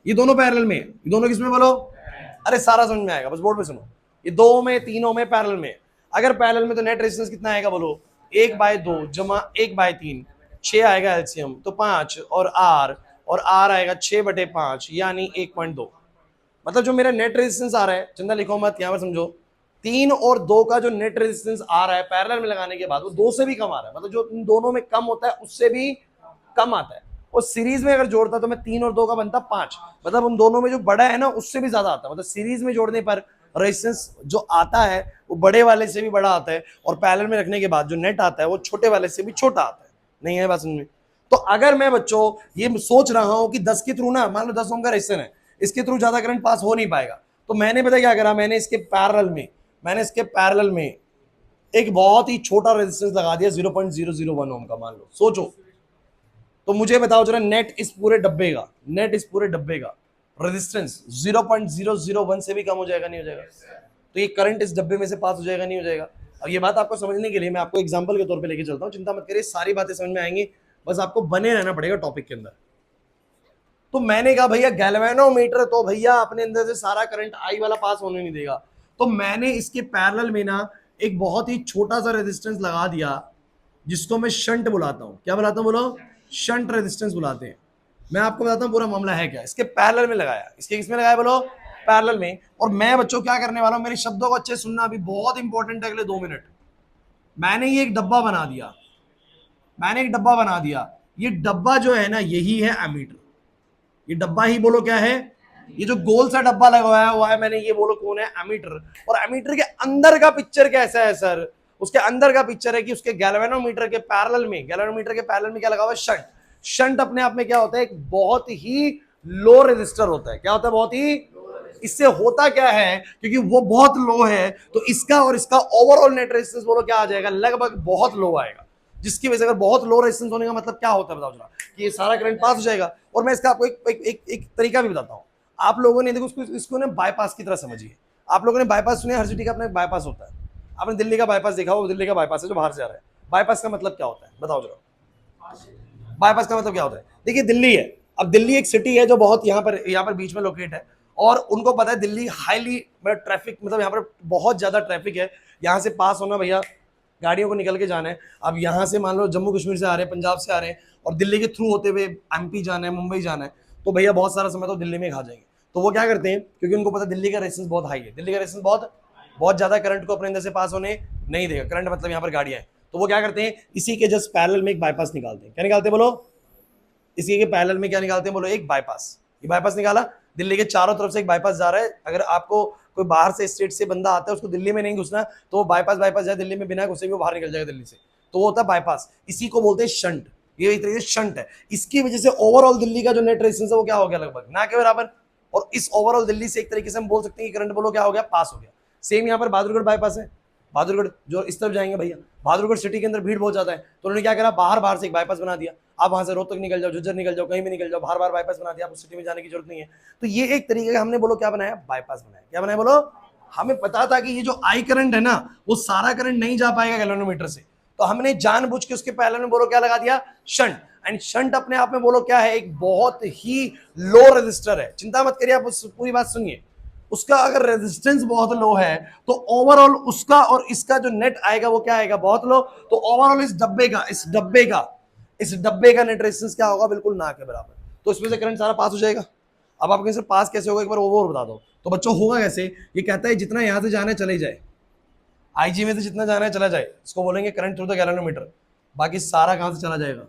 ये दोनों पैरेलल में, ये दोनों किसमें बोलो? अरे सारा समझ में आएगा, बस बोर्ड पे सुनो। ये 2 में 3 में पैरेलल में, अगर पैरेलल में तो नेट रेजिस्टेंस कितना आएगा बोलो? 1/2 जमा 1/3, 6 आएगा एलसीएम तो 5, और आर आएगा 6/5 यानी 1.2। मतलब जो मेरा नेट रेजिस्टेंस आ रहा है, चंदा लिखो मत, यहां पर समझो, 3 और 2 का जो नेट रेजिस्टेंस आ रहा है पैरेलल में लगाने के बाद वो 2 से भी कम आ रहा है। मतलब जो इन दोनों में कम होता है उससे भी कम आता है। और सीरीज में अगर जोड़ता तो मैं 3 और 2 का बनता 5, मतलब उन दोनों में जो बड़ा है ना उससे भी ज्यादा आता है। मतलब सीरीज में जोड़ने पर रेजिस्टेंस जो आता है वो बड़े वाले से भी बड़ा आता है, और पैरेलल में रखने के बाद जो नेट आता है वो छोटे वाले से भी छोटा आता है। नहीं है बात समझ में? तो अगर मैं बच्चों ये सोच रहा हूं कि 10 के थ्रू ना, मान लो 10 ओम का रेजिस्टेंस है, इसके थ्रू ज्यादा करंट पास हो नहीं पाएगा, तो मैंने पता क्या करा, मैंने इसके पैरेलल में एक बहुत ही छोटा रेजिस्टेंस लगा दिया 0.001 ओम का, मान लो। सोचो, तो मुझे बताओ जरा, नेट इस पूरे डब्बे का रेजिस्टेंस 0.001 से भी कम हो जाएगा, नहीं हो जाएगा? तो ये करंट इस डब्बे में से पास हो जाएगा, नहीं हो जाएगा? अब ये बात आपको समझने के लिए मैं आपको एग्जांपल के तौर पे लेके चलता हूं, चिंता मत करिए, सारी बातें समझ में आएंगी, बस आपको बने रहना पड़ेगा टॉपिक के अंदर। तो मैंने कहा भैया गैल्वेनोमीटर तो भैया अपने अंदर से सारा करंट आई वाला पास होने नहीं देगा, तो मैंने इसके पैरेलल में ना एक बहुत ही छोटा सा रेजिस्टेंस लगा दिया, जिसको मैं शंट बुलाता हूं। क्या बुलाता हूं बोलो? शंट रेजिस्टेंस बुलाते हैं। मैं आपको बताता हूं पूरा मामला है क्या। इसके पैरेलल में लगाया, इसके किसमें लगाया बोलो? पैरेलल में। और मैं बच्चों क्या करने वाला हूं, मेरे शब्दों को अच्छे सुनना, अभी बहुत इंपॉर्टेंट है अगले 2 मिनट। मैंने ये एक डब्बा बना दिया, ये डब्बा जो है ना, यही है एमीटर। ये डब्बा ही बोलो क्या है, ये जो गोल सा डब्बा लगाया हुआ है मैंने, ये बोलो कौन है? एमीटर। और एमीटर के अंदर का पिक्चर कैसा है सर? उसके अंदर का पिक्चर है कि उसके गैल्वेनोमीटर के पैरेलल में क्या लगा हुआ है? शंट। शंट अपने आप में क्या होता है? एक बहुत ही लो रेजिस्टर होता है। क्या होता है? बहुत ही। इससे होता क्या है, क्योंकि वो बहुत लो है, तो इसका और इसका ओवरऑल नेट रेजिस्टेंस बोलो क्या आ जाएगा? लगभग बहुत लो आएगा। जिसकी वजह से अगर बहुत लो रेजिस्टेंस होने का मतलब क्या होता है बताओ जरा? कि ये सारा करंट पास हो जाएगा। और मैं इसका आपको एक तरीका भी बताता हूं। आप लोगों ने देखो, इसको ना बाईपास की तरह समझिए। आप लोगों ने बाईपास सुने? हर सिटी का अपना एक बाईपास होता है। आपने दिल्ली का बाईपास देखा हो? दिल्ली का बाईपास है जो बाहर से आ रहा है। बाईपास का मतलब क्या होता है बताओ जरा? बाईपास का मतलब क्या होता है? देखिए दिल्ली है, अब दिल्ली एक सिटी है जो बहुत यहाँ पर बीच में लोकेट है, और उनको पता है दिल्ली हाईली ट्रैफिक, मतलब यहाँ पर बहुत ज्यादा ट्रैफिक है। यहाँ से पास होना भैया, गाड़ियों को निकल के जाना है। अब यहाँ से मान लो जम्मू कश्मीर से आ रहे हैं, पंजाब से आ रहे हैं, और दिल्ली के थ्रू होते हुए एमपी जाना है, मुंबई जाना है, तो भैया बहुत सारा समय तो दिल्ली में खा जाएंगे। तो वो क्या करते हैं, क्योंकि उनको पता है दिल्ली का रेजिस्टेंस बहुत हाई है, दिल्ली का रेजिस्टेंस बहुत ज्यादा करंट को अपने अंदर से पास होने नहीं देगा। करंट मतलब यहाँ पर गाड़ियां हैं, तो वो क्या करते हैं, इसी के जस्ट पैरेलल में एक बाईपास निकालते हैं। क्या निकालते हैं बोलो? इसी के पैरेलल में क्या निकालते हैं बोलो? एक बाईपास। ये बाईपास निकाला, दिल्ली के चारों तरफ से एक बाईपास जा रहा है। अगर आपको कोई बाहर से स्टेट से बंदा आता है, उसको दिल्ली में नहीं घुसना, तो वो बाईपास जाए दिल्ली में, बिना घुसे भी वो बाहर निकल जाएगा दिल्ली से, तो वो होता है बाईपास। इसी को बोलते हैं शंट। ये एक तरीके से शंट है। इसकी वजह से ओवरऑल दिल्ली का जो नेट रेजिस्टेंस है वो क्या हो गया? लगभग ना के बराबर। और इस ओवरऑल दिल्ली से एक तरीके से हम बोल सकते हैं कि करंट बोलो क्या हो गया? पास हो गया। सेम यहाँ पर बहादुरगढ़ बाईपास है, बहादुरगढ़ जो इस तरफ जाएंगे भैया, बहादुरगढ़ सिटी के अंदर भीड़ बहुत ज्यादा है, तो उन्होंने क्या करा, बाहर से एक बाईपास बना दिया। आप वहां से रोहतक निकल जाओ, झज्जर निकल जाओ, कहीं भी निकल जाओ, बाहर बाईपास बना दिया, आपको सिटी में जाने की जरूरत नहीं है। तो ये एक तरीके का हमने बोलो क्या बनाया? बाईपास बनाया। क्या बनाया बोलो? हमें पता था कि ये जो आई करंट है ना, वो सारा करंट नहीं जा पाएगा गैल्वेनोमीटर से, तो हमने जानबूझ के उसके पैरेलल में बोलो क्या लगा दिया? शंट। एंड शंट अपने आप में बोलो क्या है? एक बहुत ही लो रेजिस्टर है। चिंता मत करिए, आप उस पूरी बात सुनिए। उसका अगर रेजिस्टेंस बहुत लो है, तो ओवरऑल उसका और इसका जो नेट आएगा वो क्या आएगा? बहुत लो। तो ओवरऑल इस डब्बे का नेट रेजिस्टेंस क्या होगा? बिल्कुल ना के बराबर। तो इसमें से करंट सारा पास हो जाएगा। अब आप कहेंगे सर पास कैसे होगा, एक बार वो बता दो। तो बच्चों होगा कैसे? ये कहता है जितना यहां से जाना है चले जाए, आईजी में से जितना जाना है चला जाए, इसको बोलेंगे करंट थ्रू द गैल्वेनोमीटर। बाकी सारा कहां से चला जाएगा?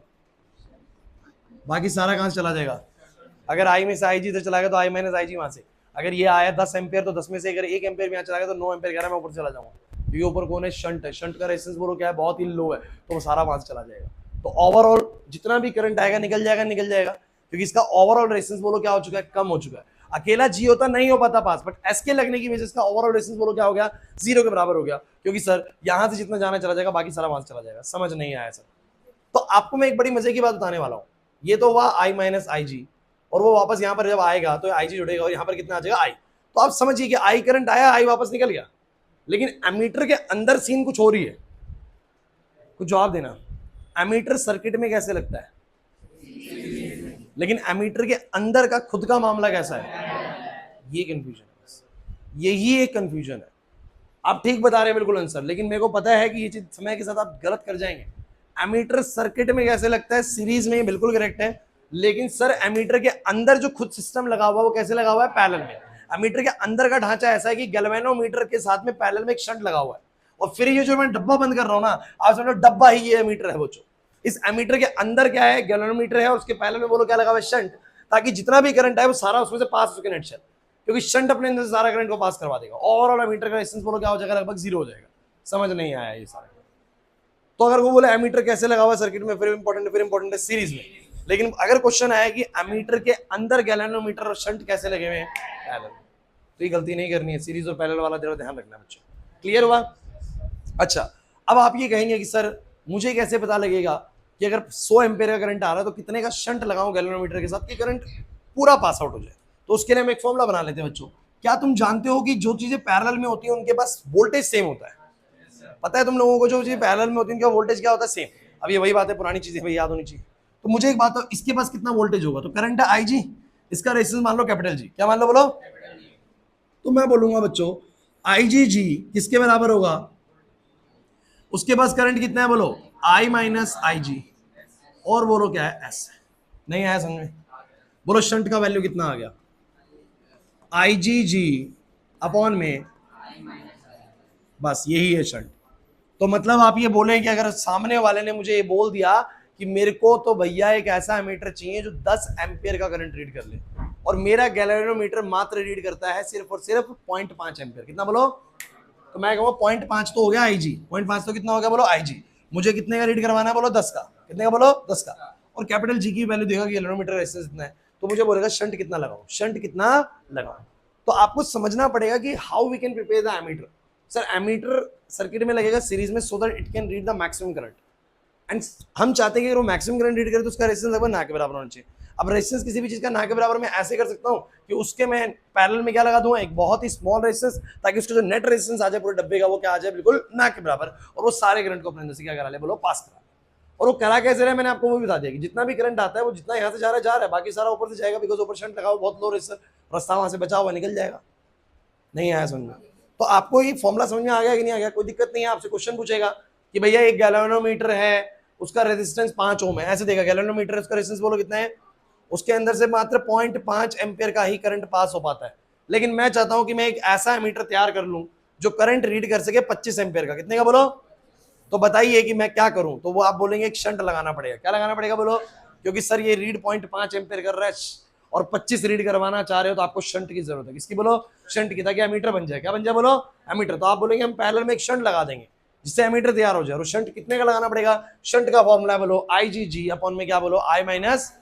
अगर आई में से आईजी से चला गया तो आई माइनस आईजी वहां से। अगर ये आया 10 एम्पियर, तो 10 में से अगर 1 एम्पियर भी यहाँ चला गया तो 9 एम्पियर कह रहा है, मैं ऊपर चला जाऊंगा, क्योंकि ऊपर कौन है? शंट है। शंट का रेजिस्टेंस बोलो क्या है? बहुत ही लो है, तो वो सारा वहां से चला जाएगा। तो ओवरऑल जितना भी करंट आएगा निकल जाएगा, क्योंकि इसका ओवरऑल रेजिस्टेंस बोलो क्या हो चुका है? कम हो चुका है। अकेला जी होता नहीं हो पाता पास, बट एस के लगने की वजह से इसका ओवरऑल रेजिस्टेंस बोलो क्या हो गया? 0 के बराबर हो गया, क्योंकि सर यहां से जितना जाना चला जाएगा, बाकी सारा वहां से चला जाएगा। समझ नहीं आया सर? तो आपको मैं एक बड़ी मजे की बात बताने वाला हूं। ये तो हुआ आई माइनस आई जी, और वो वापस यहाँ पर जब आएगा तो आई जी जुड़ेगा, और यहाँ पर कितना आ जाएगा? आई। तो आप समझिए कि आई करंट आया, आई वापस निकल गया, लेकिन एमीटर के अंदर सीन कुछ हो रही है। कुछ जवाब देना। एमीटर सर्किट में कैसे लगता है, लेकिन एमीटर के अंदर का खुद का मामला कैसा है? ये कंफ्यूजन है, यही एक कंफ्यूजन है। आप ठीक बता रहे हैं बिल्कुल आंसर, लेकिन मेरे को पता है कि ये चीज समय के साथ आप गलत कर जाएंगे। एमीटर सर्किट में कैसे लगता है? सीरीज में, बिल्कुल करेक्ट है, लेकिन सर एमीटर के अंदर जो खुद सिस्टम लगा हुआ है वो कैसे लगा हुआ है? पैरेलल में। एमीटर के अंदर का ढांचा ऐसा है कि गैल्वेनोमीटर के साथ में पैरेलल में एक शंट लगा हुआ है, और फिर ये जो मैं डब्बा बंद कर रहा हूं ना, आप समझो डब्बा ही ये एमीटर है। बच्चों इस एमीटर के अंदर क्या है? गैल्वेनोमीटर है, और उसके पैरेलल में बोलो क्या लगा हुआ है? शंट, ताकि जितना भी करंट है वो सारा उसमें से पास हो सके नेट से। क्योंकि शंट अपने अंदर से सारा करंट को पास करवा देगा। ओवरऑल एमीटर का रेजिस्टेंस बोलो क्या हो जाएगा, लगभग 0 हो जाएगा। समझ नहीं आया ये सारा। तो अगर वो बोले एमीटर कैसे लगा हुआ सर्किट में, फिर इंपॉर्टेंट है सीरीज में। लेकिन अगर क्वेश्चन आया कि एमीटर के अंदर गैल्वेनोमीटर और शंट कैसे लगे हुए हैं, पैरेलल, तो ये गलती नहीं करनी है, सीरीज और पैरेलल वाला जरा ध्यान रखना बच्चों। क्लियर हुआ? अच्छा, अब आप ये कहेंगे कि सर मुझे कैसे पता लगेगा कि अगर 100 एम्पेयर का करंट आ रहा है तो कितने का शंट लगाऊं गैल्वेनोमीटर के साथ कि करंट पूरा पास आउट हो जाए। तो उसके लिए हम एक फॉर्मूला बना लेते हैं बच्चों। क्या तुम जानते हो कि जो चीजें पैरेलल में होती है उनके पास वोल्टेज सेम होता है? पता है तुम लोगों को जो चीजें पैरेलल में होती है उनका वोल्टेज क्या होता है? सेम। अब ये वही बात है, पुरानी चीजें भाई याद होनी चाहिए। तो मुझे एक बात, इसके पास कितना वोल्टेज होगा? तो करंट है आई जी, इसका रेजिस्टेंस मान लो कैपिटल जी। क्या मान लो? बोलो। तो मैं बोलूंगा बच्चों आई जी जी किसके बराबर होगा? उसके पास करंट कितना है? बोलो आई माइनस आई जी, और बोलो क्या है? एस। नहीं आया समझ में? बोलो शंट का वैल्यू कितना आ गया? आई जी जी अपॉन में, बस यही है शंट। तो मतलब आप ये बोले कि अगर सामने वाले ने मुझे ये बोल दिया कि मेरे को तो भैया एक ऐसा एमीटर चाहिए जो 10 एम्पियर का करंट रीड कर ले, और मेरा गैल्वेनोमीटर मात्र रीड करता है सिर्फ और सिर्फ 0.5 एम्पियर, कितना बोलो? तो मैं कहूँगा 0.5 तो हो गया आई जी, 0.5 तो कितना हो गया? बोलो आई जी। मुझे कितने का रीड करवाना है? बोलो 10 का। कितने का? बोलो 10 का। और कैपिटल जी की वैल्यू देगा कि गैल्वेनोमीटर रेजिस्टेंस कितना है, तो मुझे बोलेगा शंट कितना लगाऊं, शंट कितना लगाऊं। तो आपको समझना पड़ेगा कि how we can prepare the ammeter. Sir ammeter circuit में लगेगा सीरीज में so that it can read the maximum current, and हम चाहते हैं कि अगर वो मैक्सिमम करंट रीड करे तो उसका रेजिस्टेंस लगभग ना के बराबर होना चाहिए। अब रेजिस्टेंस किसी भी चीज का ना के बराबर मैं ऐसे कर सकता हूँ कि उसके मैं पैरेलल में क्या लगा दूंगा, एक बहुत ही स्मॉल रेजिस्टेंस, ताकि उसका जो नेट रेजिस्टेंस आ जाए पूरे डब्बे का वो क्या आ जाए, बिल्कुल ना के बराबर, और वो सारे करंट को अपने अंदर से क्या करा ले? बोलो पास करा। और वो करा कैसे रहा है मैंने आपको वो भी बता दिया कि जितना भी करंट आता है वो जितना यहाँ से जा रहा है, बाकी सारा ऊपर से जाएगा, बिकॉज ऊपर शंट लगा हुआ बहुत लो रेजिस्टेंस, रास्ता वहां से बचा हुआ निकल जाएगा। नहीं आया समझ में? तो आपको ये फॉर्मूला समझ में आ गया कि नहीं आ गया? कोई दिक्कत नहीं है। आपसे क्वेश्चन पूछेगा कि भैया एक गैल्वेनोमीटर है, उसका रेजिस्टेंस 5 ओम है, ऐसे देगा गैल्वेनोमीटर, उसका रेजिस्टेंस बोलो कितना है? उसके अंदर से मात्र 0.5 एम्पियर का ही करंट पास हो पाता है। लेकिन मैं चाहता हूं कि मैं एक ऐसा एमीटर तैयार कर लूं जो करंट रीड कर सके 25 एम्पियर का। कितने का? बोलो। तो बताइए कि मैं क्या करूं? तो वो आप बोलेंगे एक शंट लगाना पड़ेगा। क्या लगाना पड़ेगा? बोलो। क्योंकि सर ये रीड 0.5 एम्पियर कर रहा है और 25 रीड करवाना चाह रहे हो तो आपको शंट की जरूरत है। किसकी? बोलो शंट की, ताकि एमीटर बन जाए। क्या बन जाए? बोलो एमीटर। तो आप बोलेंगे हम पैरेलल में एक शंट लगा देंगे जिससे एमीटर तैयार हो जाए। और शंट कितने का लगाना पड़ेगा? शंट का फॉर्मूला बोलो आई जी जी अपॉन में क्या? बोलो आई माइनस।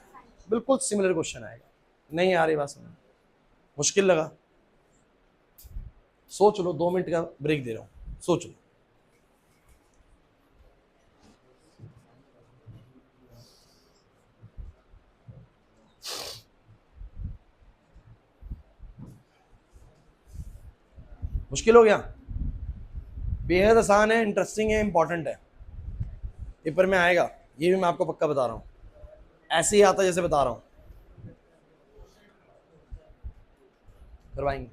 बिल्कुल सिमिलर क्वेश्चन आएगा। नहीं आ रही बात समझ? मुश्किल लगा? सोच लो, 2 मिनट का ब्रेक दे रहा हूं, सोच लो। मुश्किल हो गया? बेहद आसान है, इंटरेस्टिंग है, इंपॉर्टेंट है, पेपर में आएगा, ये भी मैं आपको पक्का बता रहा हूं। ऐसे ही आता जैसे बता रहा हूं, करवाएंगे।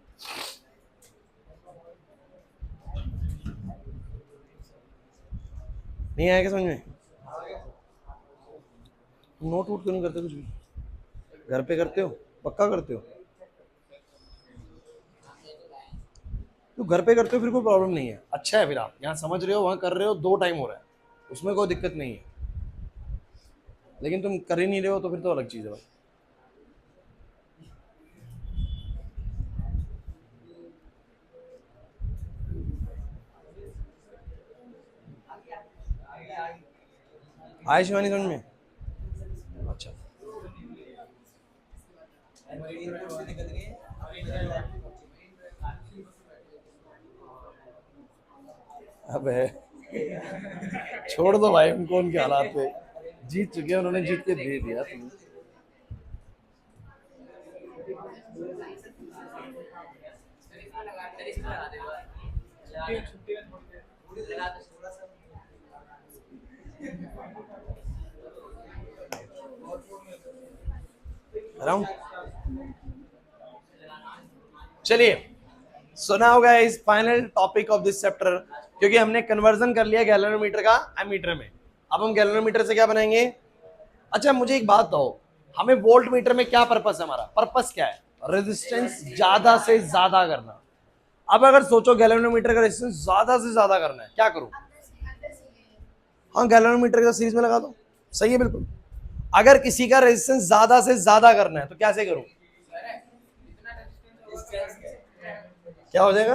नहीं आएगा समझ में? नोट वोट क्यों नहीं करते? कुछ भी घर पे करते हो? पक्का करते हो? तो घर पे करते हो फिर कोई प्रॉब्लम नहीं है, अच्छा है। फिर आप यहाँ समझ रहे हो, वहां कर रहे हो, 2 टाइम हो रहा है, उसमें कोई दिक्कत नहीं है। लेकिन तुम कर ही नहीं रहे हो तो फिर तो अलग चीज है भाई। आए शिवानी समझ में? अच्छा, अब है छोड़ दो भाई उनको, उनके हालात पे जीत चुके हैं उन्होंने, जीत के दे दिया तुम्हें। अराउंड चलिए, so now guys final topic of this chapter, क्योंकि हमने कन्वर्जन कर लिया गैल्वेनोमीटर का एमीटर में, अब हम गैल्वेनोमीटर से क्या बनाएंगे? अच्छा मुझे एक बात बताओ, हमें वोल्ट मीटर में क्या पर्पस है? हमारा पर्पस क्या है? रेजिस्टेंस ज्यादा से ज्यादा करना। अब अगर सोचो गैल्वेनोमीटर का रेजिस्टेंस ज्यादा से ज्यादा करना है, क्या करूं? हाँ गैल्वेनोमीटर का सीरीज में लगा दो, सही है बिल्कुल। अगर किसी का रेजिस्टेंस ज्यादा से ज्यादा करना है तो कैसे करूं? क्या हो जाएगा?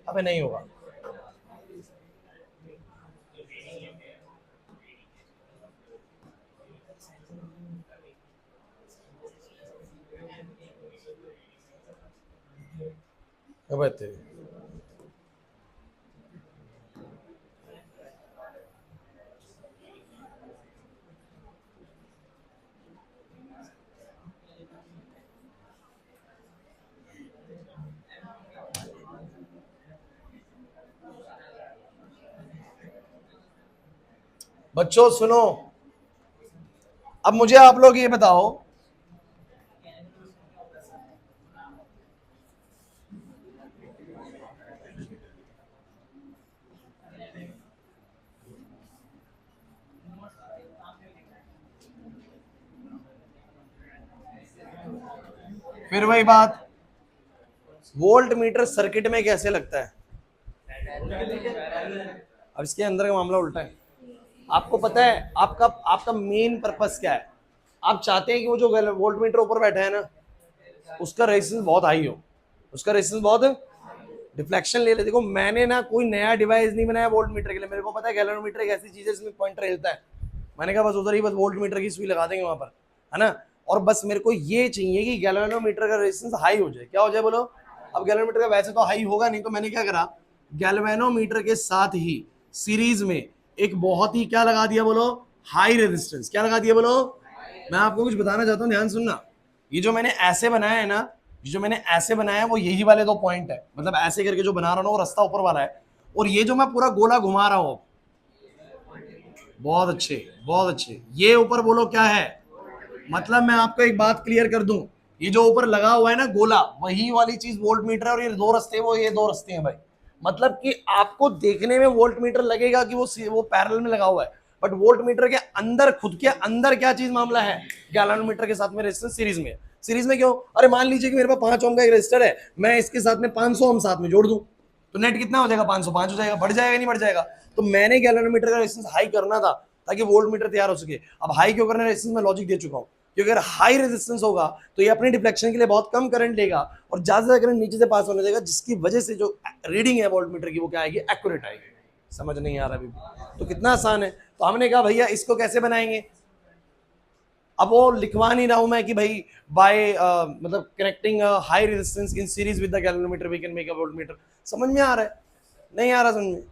अबे नहीं होगा। अबे तेरी, बच्चों सुनो, अब मुझे आप लोग ये बताओ, फिर वही बात, वोल्ट मीटर सर्किट में कैसे लगता है? अब इसके अंदर का मामला उल्टा है। आपको पता है आपका आपका मेन पर्पस क्या है? आप चाहते हैं कि वो जो वोल्ट मीटर ऊपर बैठा है ना, उसका रेजिस्टेंस बहुत हाई हो, उसका रेजिस्टेंस बहुत, डिफ्लेक्शन ले ले। देखो मैंने ना कोई नया डिवाइस नहीं बनाया वोल्ट मीटर के लिए, मेरे को पता है गैलोरीमीटर एक ऐसी चीज है जिसमें पॉइंटर हिलता है। मैंने कहा बस उधर ही बस वोल्ट मीटर की सुई लगा देंगे वहां पर, है ना। और बस मेरे को ये चाहिए कि गैल्वेनोमीटर का रेजिस्टेंस हाई हो जाए। क्या हो जाए बोलो? अब गैल्वेनोमीटर का वैसे तो हाई होगा नहीं, तो मैंने क्या करा, गैल्वेनोमीटर के साथ ही सीरीज में एक बहुत ही क्या लगा दिया बोलो, हाई रेजिस्टेंस। क्या लगा दिया बोलो? मैं आपको कुछ बताना चाहता हूँ, ध्यान सुनना। ये जो मैंने ऐसे बनाया है ना, ये जो मैंने ऐसे बनाया है वो यही वाले दो पॉइंट है, मतलब ऐसे करके जो बना रहा हूँ वो रास्ता ऊपर वाला है, और ये जो मैं पूरा गोला घुमा रहा हूँ, बहुत अच्छे बहुत अच्छे, ये ऊपर बोलो क्या है? मतलब मैं आपको एक बात क्लियर कर दूं, ये जो ऊपर लगा हुआ है ना गोला, वही वाली चीज वोल्ट मीटर है, और ये दो रास्ते, वो ये दो रास्ते हैं भाई। मतलब कि आपको देखने में वोल्ट मीटर लगेगा कि वो पैरेलल में लगा हुआ है, बट वोल्ट मीटर के अंदर, खुद के अंदर क्या चीज मामला है? गैलोमीटर के साथ में रेजिस्टेंस सीरीज में। सीरीज में क्यों? अरे मान लीजिए कि मेरे पास 5 ओम का एक रेजिस्टर है, मैं इसके साथ में 500 ओम साथ में जोड़ दूं, तो नेट कितना हो जाएगा? 505 हो जाएगा। बढ़ जाएगा नहीं बढ़ जाएगा? तो मैंने गैलोमीटर का रेजिस्टेंस हाई करना था ताकि वोल्ट मीटर तैयार हो सके। अब हाई क्यों करना है रेजिस्टेंस, में लॉजिक दे चुका हूं, क्योंकि अगर हाई रेजिस्टेंस होगा तो ये अपने डिफ्लेक्शन के लिए बहुत कम करंट लेगा और ज्यादा से ज्यादा करंट नीचे से पास होने देगा, जिसकी वजह से जो रीडिंग है वोल्ट मीटर की वो क्या आएगी? एक्यूरेट आएगी। समझ नहीं आ रहा अभी? तो कितना आसान है। तो हमने कहा भैया इसको कैसे बनाएंगे? अब वो लिखवा नहीं रहा हूं मैं कि भाई बाय मतलब connecting high resistance in series with the galvanometer we can make a volt meter. समझ में आ रहा है? नहीं आ रहा समझ में?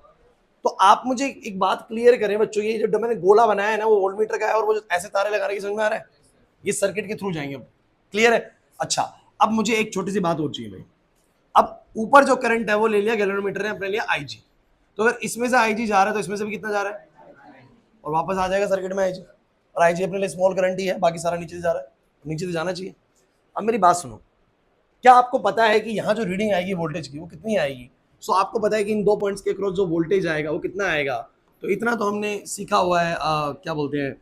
तो आप मुझे एक बात क्लियर करें बच्चों, ये जो मैंने गोला बनाया है ना वो वोल्ट मीटर का है, और वो जो ऐसे तारे लगा रहे हैं, समझ में आ रहा है? ये सर्किट के थ्रू जाएंगे अब। क्लियर है? अच्छा, अब मुझे एक छोटी सी बात और चाहिए भाई। अब ऊपर जो करंट है वो ले लिया गैल्वेनोमीटर ने, अपने लिया आईजी, तो अगर इसमें से आईजी जा रहा है तो इसमें से भी कितना जा रहा है? और वापस आ जाएगा सर्किट में आईजी, और आईजी अपने लिए स्मॉल करंट ही है, बाकी सारा नीचे से जा रहा है, नीचे से जाना चाहिए। अब मेरी बात सुनो, क्या आपको पता है कि यहाँ जो रीडिंग आएगी वोल्टेज की वो कितनी आएगी? सो आपको पता है कि इन दो पॉइंट्स के क्रॉस जो वोल्टेज आएगा वो कितना आएगा? तो इतना तो हमने सीखा हुआ है, क्या बोलते हैं,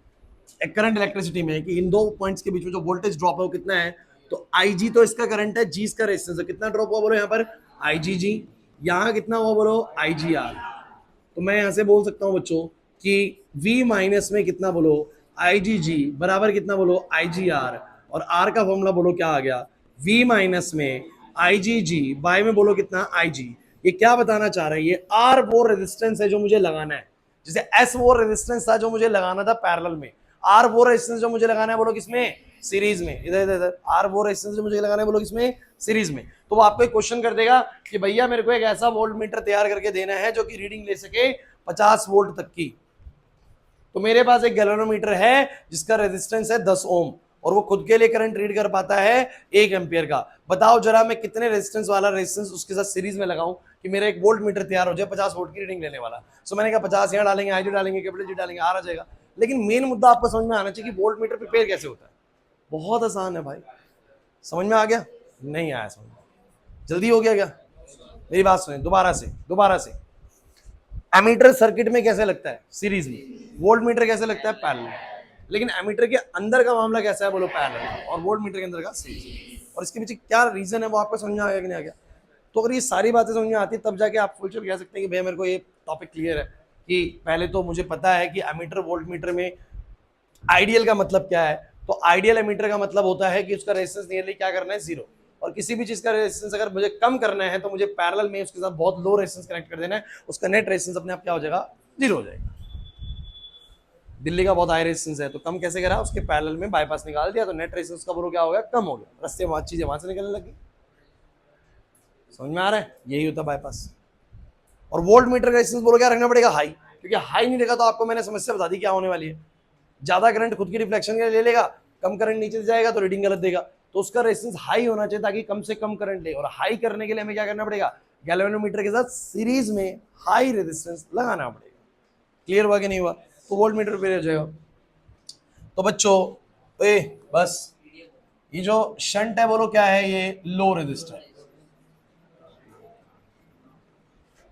करंट इलेक्ट्रिसिटी में, कि इन दो पॉइंट्स के बीच में जो वोल्टेज ड्रॉप है वो कितना है? तो आई जी तो इसका करंट है, जी इसका रेजिस्टेंस है, कितना ड्रॉप हुआ बोलो यहाँ पर? आई जी जी। यहाँ कितना हुआ बोलो? आई जी आर। तो मैं यहाँ से बोल सकता हूँ बच्चों कि V माइनस में कितना बोलो? आई जी जी बराबर कितना बोलो? आई जी आर। और R का फॉर्मूला बोलो क्या आ गया? V माइनस में आई जी जी बाय में बोलो कितना? आई जी। ये क्या बताना चाह रहा है? ये R वो रेजिस्टेंस है जो मुझे लगाना है, जैसे S वो रेजिस्टेंस था जो मुझे लगाना था पैरेलल में, R वो रेजिस्टेंस जो मुझे लगाना है बोलो किसमें? सीरीज में। इधर इधर इधर R वो रेजिस्टेंस जो मुझे लगाना है बोलो किसमें? सीरीज में। तो वो आपको एक क्वेश्चन कर देगा कि भैया मेरे को एक ऐसा वोल्ट मीटर तैयार करके देना है जो कि रीडिंग ले सके 50 वोल्ट तक की। तो मेरे पास एक गैल्वेनोमीटर है जिसका रेजिस्टेंस है 10 ओम, और वो खुद के लिए करंट रीड कर पाता है 1 एम्पियर का। बताओ जरा मैं कितने रेजिस्टेंस वाला रेजिस्टेंस उसके साथ सीरीज में लगाऊं कि मेरा एक वोल्ट मीटर तैयार हो जाए 50 वोल्ट की रीडिंग लेने वाला। सो मैंने कहा 50 यहाँ डालेंगे, आईडी डालेंगे, कैपिटल जी डालेंगे, आ जाएगा। लेकिन मेन मुद्दा आपको समझ में आना चाहिए कि वोल्ट मीटर प्रिपेयर कैसे होता है। बहुत आसान है भाई। समझ में आ गया? नहीं आया समझ में? जल्दी हो गया क्या? मेरी बात सुने दोबारा से। एमीटर सर्किट में कैसे लगता है? सीरीज में। वोल्ट मीटर कैसे लगता है? पैरेलल। लेकिन एमीटर के अंदर का मामला कैसा है बोलो? पैरेलल। और वोल्ट मीटर के अंदर का सीरीज। और इसके पीछे क्या रीजन है वो आपको समझ में आ गया कि नहीं आ गया? तो अगर ये सारी बातें समझ में आती है तब जाके आप फुल चल कह सकते हैं कि भैया मेरे को ये टॉपिक क्लियर है, कि पहले तो मुझे पता है कि एमीटर वोल्ट मीटर में आइडियल का मतलब क्या है, तो आइडियल एमीटर का मतलब होता है कि उसका रेजिस्टेंस नियरली क्या करना है, जीरो। और किसी भी चीज का रेजिस्टेंस अगर मुझे कम करना है तो मुझे पैरेलल में उसके साथ बहुत लो रेजिस्टेंस कनेक्ट कर देना है, उसका नेट रेजिस्टेंस अपने आप क्या हो जाएगा, जीरो हो जाएगा। दिल्ली का बहुत हाई रेजिस्टेंस है तो कम कैसे करा, उसके पैरेलल में बाईपास निकाल दिया तो नेट रेजिस्टेंस का बोलो क्या हो गया, कम हो गया, रास्ते में चीजें वहां से निकलने लगी। समझ में आ रहा है, यही होता है बाईपास। और वोल्ट मीटर का रेजिस्टेंस बोलो क्या रखना पड़ेगा, हाई, क्योंकि हाई नहीं रखा तो आपको मैंने समस्या बता दी क्या होने वाली है, ज्यादा करंट खुद की रिफ्लेक्शन के लिए ले लेगा, कम करंट नीचे जाएगा तो रीडिंग गलत देगा। तो उसका रेजिस्टेंस हाई होना चाहिए ताकि कम से कम करंट ले, और हाई करने के लिए हमें क्या करना पड़ेगा, गैल्वेनोमीटर के साथ सीरीज में हाई रेजिस्टेंस लगाना पड़ेगा। क्लियर हुआ कि नहीं हुआ, तो वोल्ट मीटर पे हो जाएगा। तो बच्चों बस ये जो शंट है बोलो क्या है, ये लो रेजिस्टर,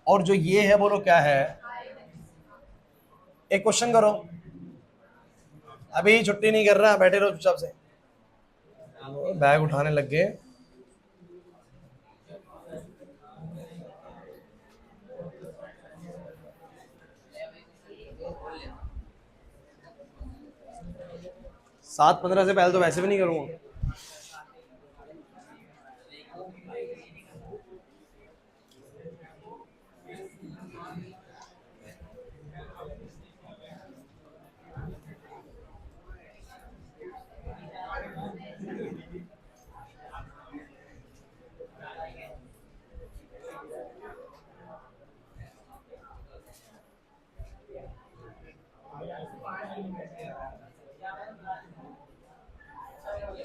और जो ये है बोलो क्या है, एक क्वेश्चन करो, अभी छुट्टी नहीं कर रहा, बैठे रहो चुपचाप से, बैग उठाने लग गए। सात 15 से पहले तो वैसे भी नहीं करूंगा।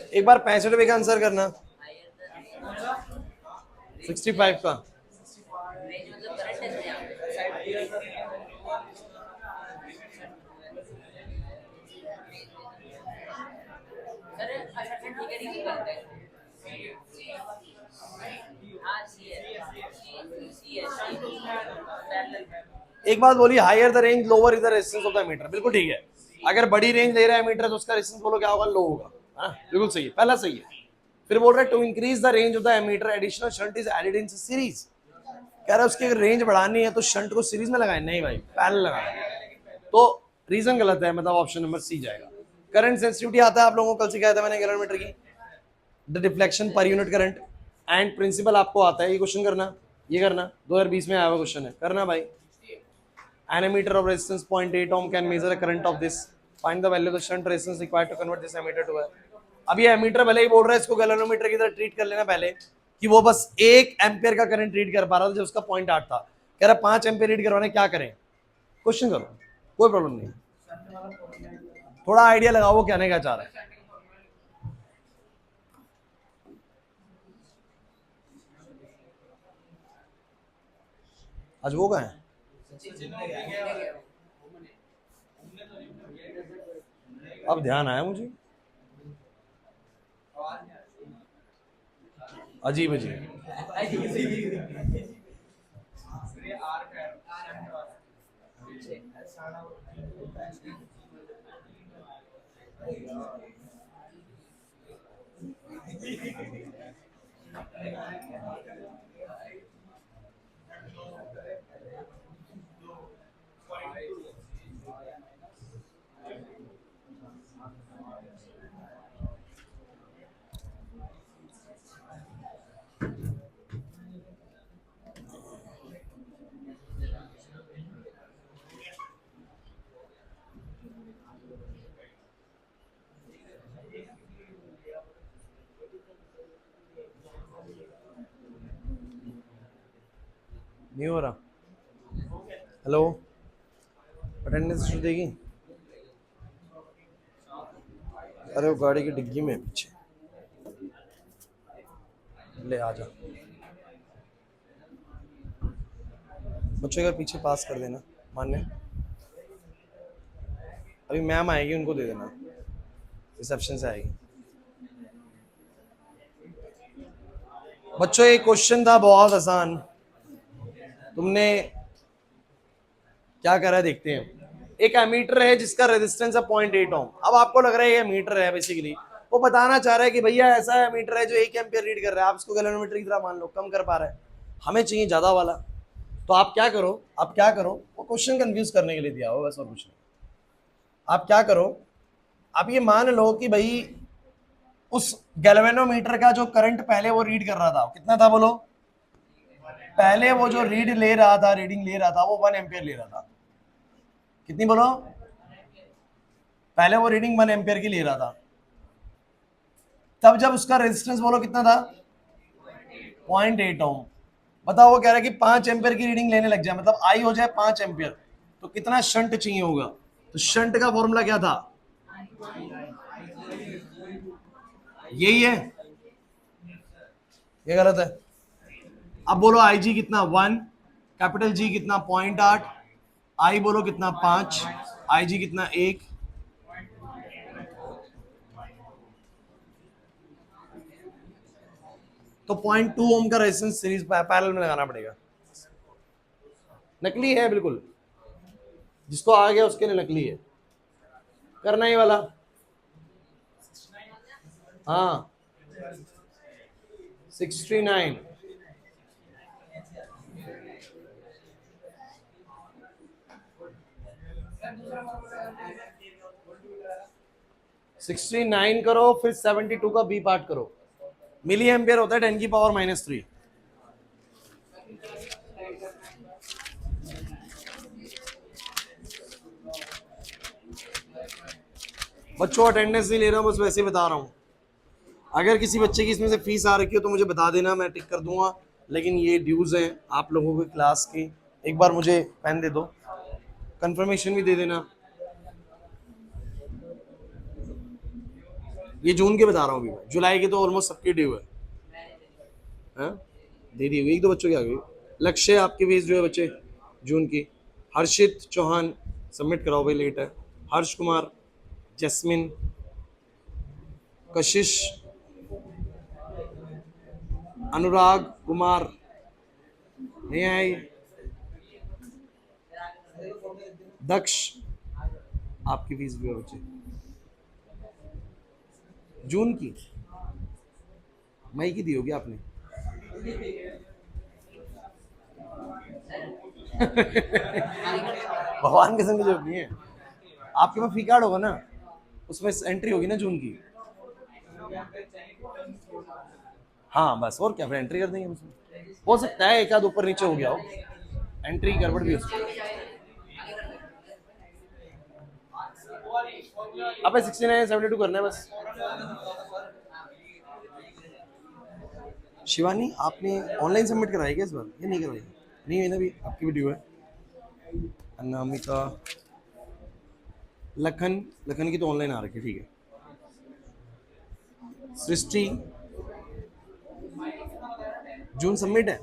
एक बार 65 का आंसर करना, 65 का। एक बात बोली, higher the range lower is the resistance of the meter, बिल्कुल ठीक है। अगर बड़ी रेंज ले रहा है मीटर तो उसका रेजिस्टेंस बोलो क्या होगा, लो होगा, बिल्कुल सही है, पहला सही है। फिर बोल रहा है to increase the range of the ammeter additional shunt is added in series, कह रहा है उसकी अगर रेंज बढ़ानी है तो शंट को सीरीज में लगाए, नहीं भाई पैरेलल लगाए, तो रीजन गलत है, मतलब ऑप्शन नंबर सी जाएगा। करंट सेंसिटिविटी आता है आप लोगों को, कल सिखाया था मैंने गैलोरीमीटर की, the deflection per unit current, and principle आपको आता है, ये क्वेश्चन करना, ये करना 2020 में आया हुआ क्वेश्चन है, करना भाई। An emitter of resistance 0.8 ohm can measure a current of this. Find the value of the shunt resistance required to convert this emitter to a. अब ये एमीटर भले ही बोल रहा है इसको गैल्वेनोमीटर की तरह ट्रीट कर लेना पहले, कि वो बस 1 एम्पियर का करंट रीड कर पा रहा था जब उसका 0.8 था, कह रहा 5 एम्पियर रीड करवाने क्या करें, क्वेश्चन करो, कोई प्रॉब्लम नहीं, थोड़ा आइडिया लगाओ वो कहने क्या चाह रहा है। आज वो कहाँ है, अब ध्यान आया मुझे, अजीब अजीब। नहीं हो रहा, हेलो, अटेंडेंस इशू देगी, अरे वो गाड़ी की डिग्गी में पीछे, ले आ जा बच्चों का, पीछे पास कर देना मान्य, अभी मैम आएगी उनको दे देना, रिसेप्शन से आएगी। बच्चों एक क्वेश्चन था बहुत आसान, तुमने क्या करा देखते हैं। एक एमीटर है जिसका रेजिस्टेंस है 0.8 ओम, अब आपको लग रहा है ये एमीटर है, बेसिकली वो बताना चाह रहा है कि भैया ऐसा एमीटर है जो 1 एम्पियर रीड कर रहा है, आप इसको गैल्वेनोमीटर की तरह मान लो, कम कर पा रहा है, हमें चाहिए ज्यादा वाला। तो आप क्या करो, वो क्वेश्चन कंफ्यूज करने के लिए दिया हो बस, और कुछ नहीं। आप क्या करो, आप ये मान लो कि भाई उस गैल्वेनोमीटर का जो करंट पहले वो रीड कर रहा था कितना था बोलो, पहले वो जो रीडिंग ले रहा था वो 1 एम्पियर ले रहा था। कितनी बोलो, पहले वो रीडिंग 1 एम्पियर की ले रहा था। तब जब उसका रेजिस्टेंस बोलो कितना था, 0.8 ओम। बताओ वो कह रहा है कि 5 एम्पियर की रीडिंग लेने लग जाए, मतलब आई हो जाए 5 एम्पियर, तो कितना शंट चाहिए होगा। तो शंट का फॉर्मूला क्या था, यही है, ये गलत है। अब बोलो आई जी कितना 1, कैपिटल जी कितना 0.8, आई बोलो कितना 5, आई जी कितना 1, तो 0.2 ओम का रेजिस्टेंस सीरीज पैरेलल में लगाना पड़ेगा। नकली है बिल्कुल, जिसको आ गया उसके लिए नकली है, करना ही वाला। हाँ 69, करो फिर 72 का बी पार्ट करो, मिली एम्पियर होता है 10 की पावर -3। बच्चों अटेंडेंस नहीं ले रहा हूँ, बस वैसे ही बता रहा हूँ। अगर किसी बच्चे की इसमें से फीस आ रखी हो तो मुझे बता देना, मैं टिक कर दूंगा। लेकिन ये ड्यूज हैं आप लोगों की क्लास की, एक बार मुझे पेन दे दो, कंफर्मेशन भी दे देना। ये जून के बता रहा हूँ अभी, जुलाई के तो ऑलमोस्ट सबकी ड्यू है। हाँ? दे दी हुई, एक दो बच्चों की आ गई। लक्ष्य आपकी फीस जो है बच्चे जून की। हर्षित चौहान सबमिट कराओ भाई, लेट है। हर्ष कुमार, जैस्मिन, कशिश, अनुराग कुमार नहीं आए, दक्ष आपकी फीस भी है बच्चे जून की, मई की दी होगी आपने। भगवान कसम की जरूरत नहीं है, आपके पास फी कार्ड होगा ना, उसमें एंट्री होगी ना जून की। हाँ बस, और क्या, फिर एंट्री कर देंगे उसमें। हो सकता है एक आध ऊपर नीचे हो गया हो, एंट्री गड़बड़ भी हो सकती है। अब 69 72 करना है बस। शिवानी आपने ऑनलाइन सबमिट कराई क्या इस बार, ये नहीं करवाई? नहीं है ना, भी आपकी भी ड्यू है। अनामिका, लखन, लखन की तो ऑनलाइन आ रखी है, ठीक है। सृष्टि, जून सबमिट है।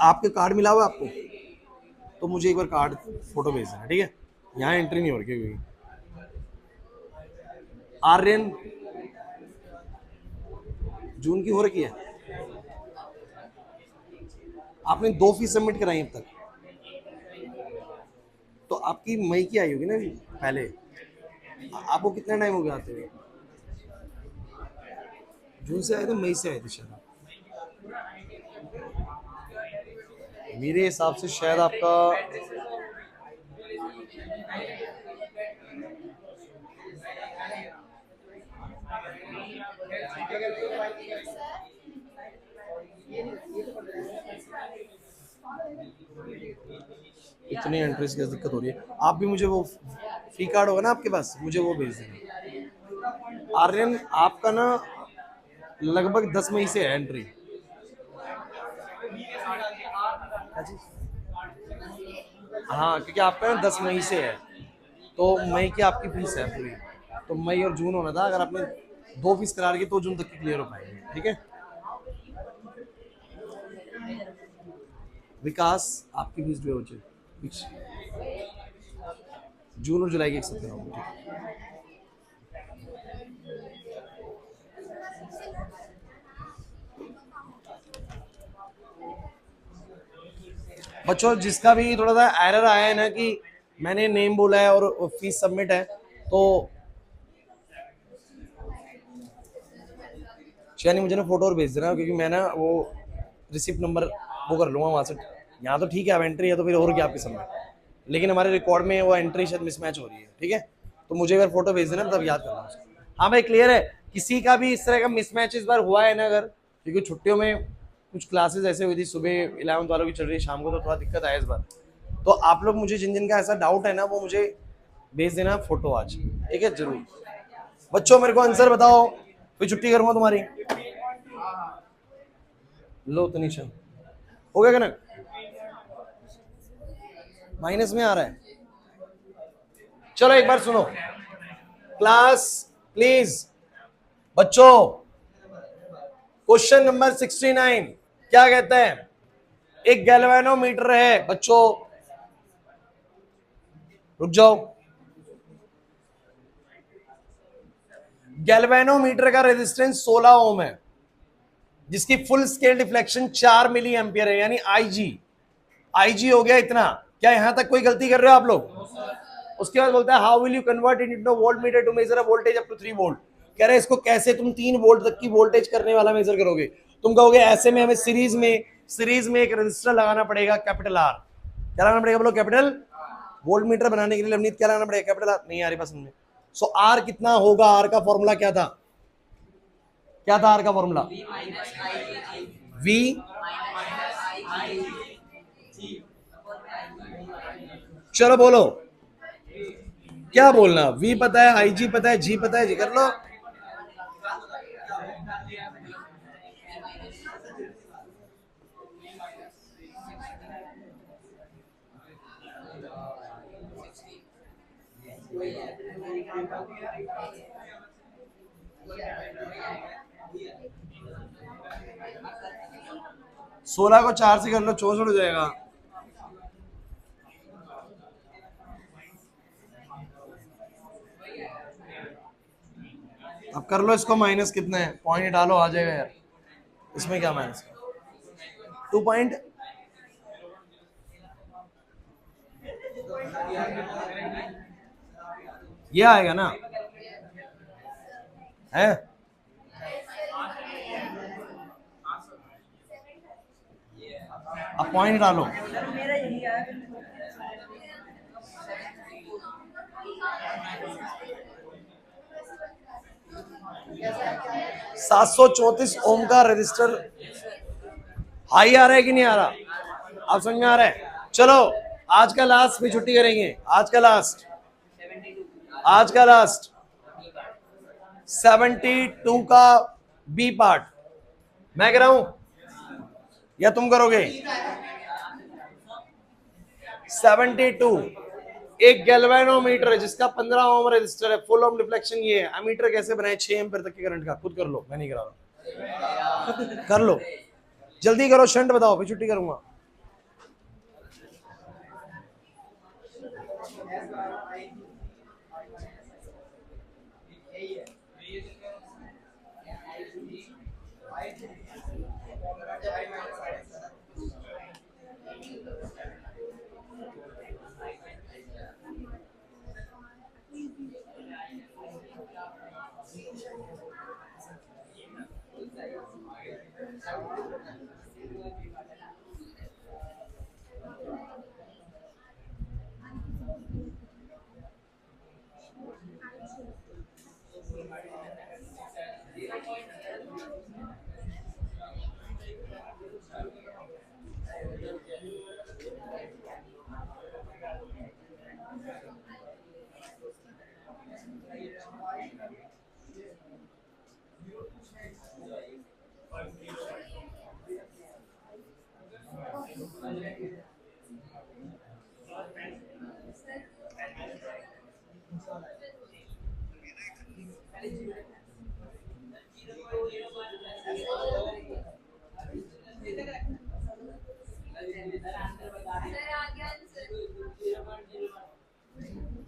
आपके कार्ड मिला हुआ आपको, तो मुझे एक बार कार्ड फोटो भेज देना, ठीक है। यहाँ एंट्री नहीं हो रही क्योंकि। आर्यन, जून की हो रखी है, आपने 2 फीस सबमिट कराई अब तक, तो आपकी मई की आई होगी ना पहले। आपको कितना टाइम हो गया आते हुए? जून से आए थे, मई से आए थे शायद। मेरे हिसाब से शायद आपका इतनी एंट्रीज की दिक्कत हो रही है। आप भी मुझे वो फी कार्ड होगा ना आपके पास, मुझे वो भेज देना। आर्यन आपका ना लगभग 10 मई से है एंट्री। हाँ क्योंकि आपका ना 10 मई से है, तो मई की आपकी फीस है पूरी, तो मई और जून होना था। अगर आपने 2 फीस करा रखी तो जून तक की क्लियर हो पाएगी, ठीक है। विकास आपकी फीस जो है जून और जुलाई की एक साथ कराऊंगा, ठीक है। बच्चों जिसका भी थोड़ा सा एरर आया है ना कि मैंने नेम बोला है और फीस सबमिट है, तो यानी मुझे ना फोटो और भेज देना, क्योंकि मैं ना वो रिसिप्ट नंबर वो कर लूँगा वहाँ से। यहाँ तो ठीक है, अब एंट्री है तो फिर और क्या आपकी सबमिट, लेकिन हमारे रिकॉर्ड में वो एंट्री शायद मिसमैच हो रही है, ठीक है। तो मुझे अगर फोटो भेज देना तब याद करना उसको। हाँ भाई क्लियर है। किसी का भी इस तरह का मिसमैच इस बार हुआ है ना अगर, क्योंकि छुट्टियों में कुछ क्लासेस ऐसे हुई थी, सुबह 11th वालों की चल रही है, शाम को तो थोड़ा दिक्कत आया इस बार। तो आप लोग मुझे जिन जिन का ऐसा डाउट है ना वो मुझे भेज देना फोटो आज, ठीक है जरूर। बच्चों मेरे को आंसर बताओ, फिर छुट्टी करूंगा तुम्हारी। लो तनीशा हो गया कनक, माइनस में आ रहा है। चलो एक बार सुनो क्लास प्लीज बच्चों, क्वेश्चन नंबर 69 क्या कहता है? एक गैल्वेनोमीटर है बच्चों, रुक जाओ। गैल्वेनोमीटर का रेजिस्टेंस 16 ओम है, जिसकी full scale deflection 4 milliampere है, यानी आईजी हो गया इतना। क्या यहां तक कोई गलती कर रहे हो आप लोग? उसके बाद बोलता है how will you convert it into voltmeter to measure a voltage up to 3 volt. कह रहे हैं इसको कैसे तुम 3 वोल्ट तक की वोल्टेज करने वाला मेजर करोगे? तुम कहोगे ऐसे में हमें सीरीज में एक रेजिस्टर लगाना पड़ेगा कैपिटल आर। क्या लगाना पड़ेगा बोलो? कैपिटल। वोल्टमीटर बनाने के लिए लवनीत क्या लगाना पड़ेगा? Capital R. नहीं आ रही बात समझ में? सो आर कितना होगा? आर का फॉर्मूला क्या था? क्या था आर का फॉर्मूला? वी चलो बोलो क्या बोलना? वी पता है, आईजी पता है, जी पता है, जी कर लो। सोलह को 4 से कर लो, 64 हो जाएगा। अब कर लो इसको माइनस, कितना है? पॉइंट डालो आ जाएगा यार, इसमें क्या माइनस? 2 पॉइंट ये आएगा ना, है? अब पॉइंट डालो। सात सौ 34 ओम का रजिस्टर हाई आ रहा है कि नहीं आ रहा? आप समझ में आ रहा है? चलो आज का लास्ट भी छुट्टी करेंगे। आज का लास्ट 72 का बी पार्ट मैं कह रहा हूं या तुम करोगे? 72 एक गैल्वेनोमीटर है जिसका 15 ओम रेजिस्टर है, फुल ओम डिफ्लेक्शन ये है। एमीटर कैसे बनाए 6 एम्पीयर तक के करंट का? खुद कर लो, मैं नहीं करा रहा। कर लो जल्दी करो, शंट बताओ फिर छुट्टी करूंगा।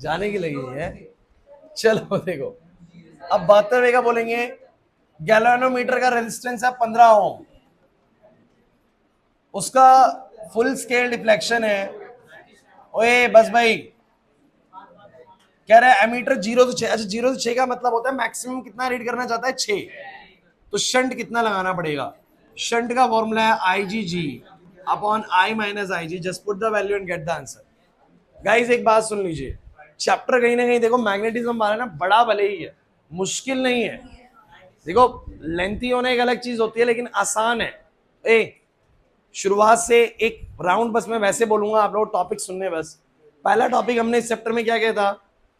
जाने की लगी है। चलो देखो अब 72 का बोलेंगे। गैल्वेनोमीटर का रेजिस्टेंस है 15 ओम, उसका फुल स्केल डिफ्लेक्शन है। ओए बस भाई कह रहा है एमीटर 0 से 6। अच्छा 0 से 6 का मतलब होता है मैक्सिमम कितना रीड करना चाहता है? 6। तो शंट कितना लगाना पड़ेगा? शंट का फॉर्मूला है IgG upon I minus IG। Just put the value and get the answer. Guys एक बात सुन लीजिए, चैप्टर कहीं ना कहीं देखो मैग्नेटिज्म वाला ना बड़ा भले ही है, मुश्किल नहीं है। देखो लेंथी होने एक अलग चीज होती है, लेकिन आसान है। शुरुआत से एक राउंड बस मैं वैसे बोलूंगा, आप लोग टॉपिक सुनने बस। पहला टॉपिक हमने इस चैप्टर में क्या किया था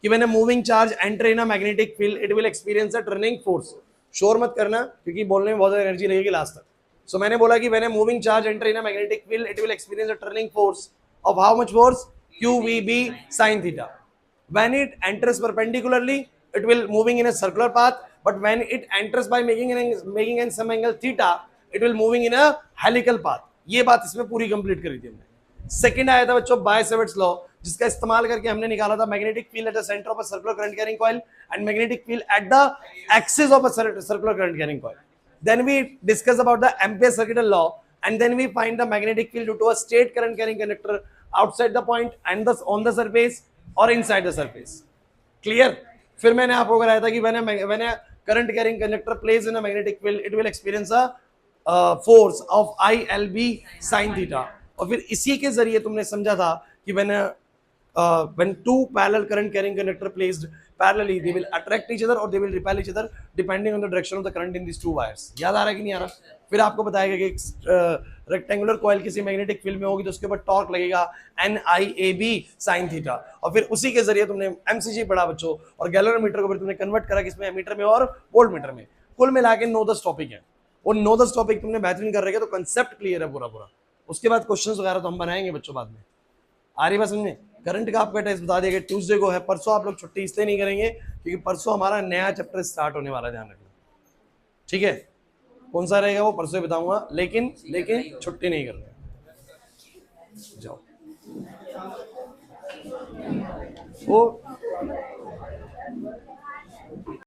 कि मैंने moving charge enter in a magnetic field it will experience a turning force. शोर मत करना क्योंकि बोलने में बहुत ज्यादा एनर्जी लगेगी लास्ट तक। सो मैंने बोला कि मैंने moving charge enter in a magnetic field it will experience a turning force of how much force, q v B sine theta. When it enters perpendicularly, it will moving in a circular path. But when it enters by making an some angle theta, it will moving in a helical path. ये बात इसमें पूरी complete करी थी हमने। Second आया था बच्चों बाय-सेवर्ट्स लॉ, जिसका इस्तेमाल करके हमने निकाला था magnetic field at the centre of a circular current carrying coil and magnetic field at the axis of a circular current carrying coil. Then we discuss about the Ampere circuital law, and then we find the magnetic field due to a straight current carrying conductor outside the point and thus on the surface or inside the surface. Clear? फिर मैंने आपको कराया था कि when a current carrying conductor plays in a magnetic field, it will experience a force of ILB sin theta. और फिर इसी के जरिए तुमने समझा था कि when two parallel current carrying conductor placed parallelly, they will attract each other or they will repel each other depending on the direction of the current in these two wires. याद आ रहा है कि नहीं आ रहा? फिर आपको बताएगा कि रेक्टेंगुलर कॉइल किसी मैग्नेटिक फील्ड में होगी तो उसके ऊपर टॉर्क लगेगा NIAB sin थीटा। और फिर उसी के जरिए तुमने MCG पढ़ा बच्चों, और गैलोरीमीटर को फिर तुमने कन्वर्ट करा किसमें, एमीटर में और वोल्ट मीटर में। कुल मिला के 9-10 टॉपिक है, और 9-10 टॉपिक तुमने बेहतरीन कर रखे तो कंसेप्ट क्लियर है पूरा पूरा। उसके बाद क्वेश्चन वगैरह तो हम बनाएंगे बच्चों बाद में। आ रही बात समझ में? करंट का आपका टेस्ट बता दिया कि ट्यूसडे को है। परसों आप लोग छुट्टी इसलिए नहीं करेंगे क्योंकि परसों हमारा नया चैप्टर स्टार्ट होने वाला है, ध्यान रखना, ठीक है? कौन सा रहेगा वो परसों बताऊंगा, लेकिन छुट्टी नहीं करना। जाओ वो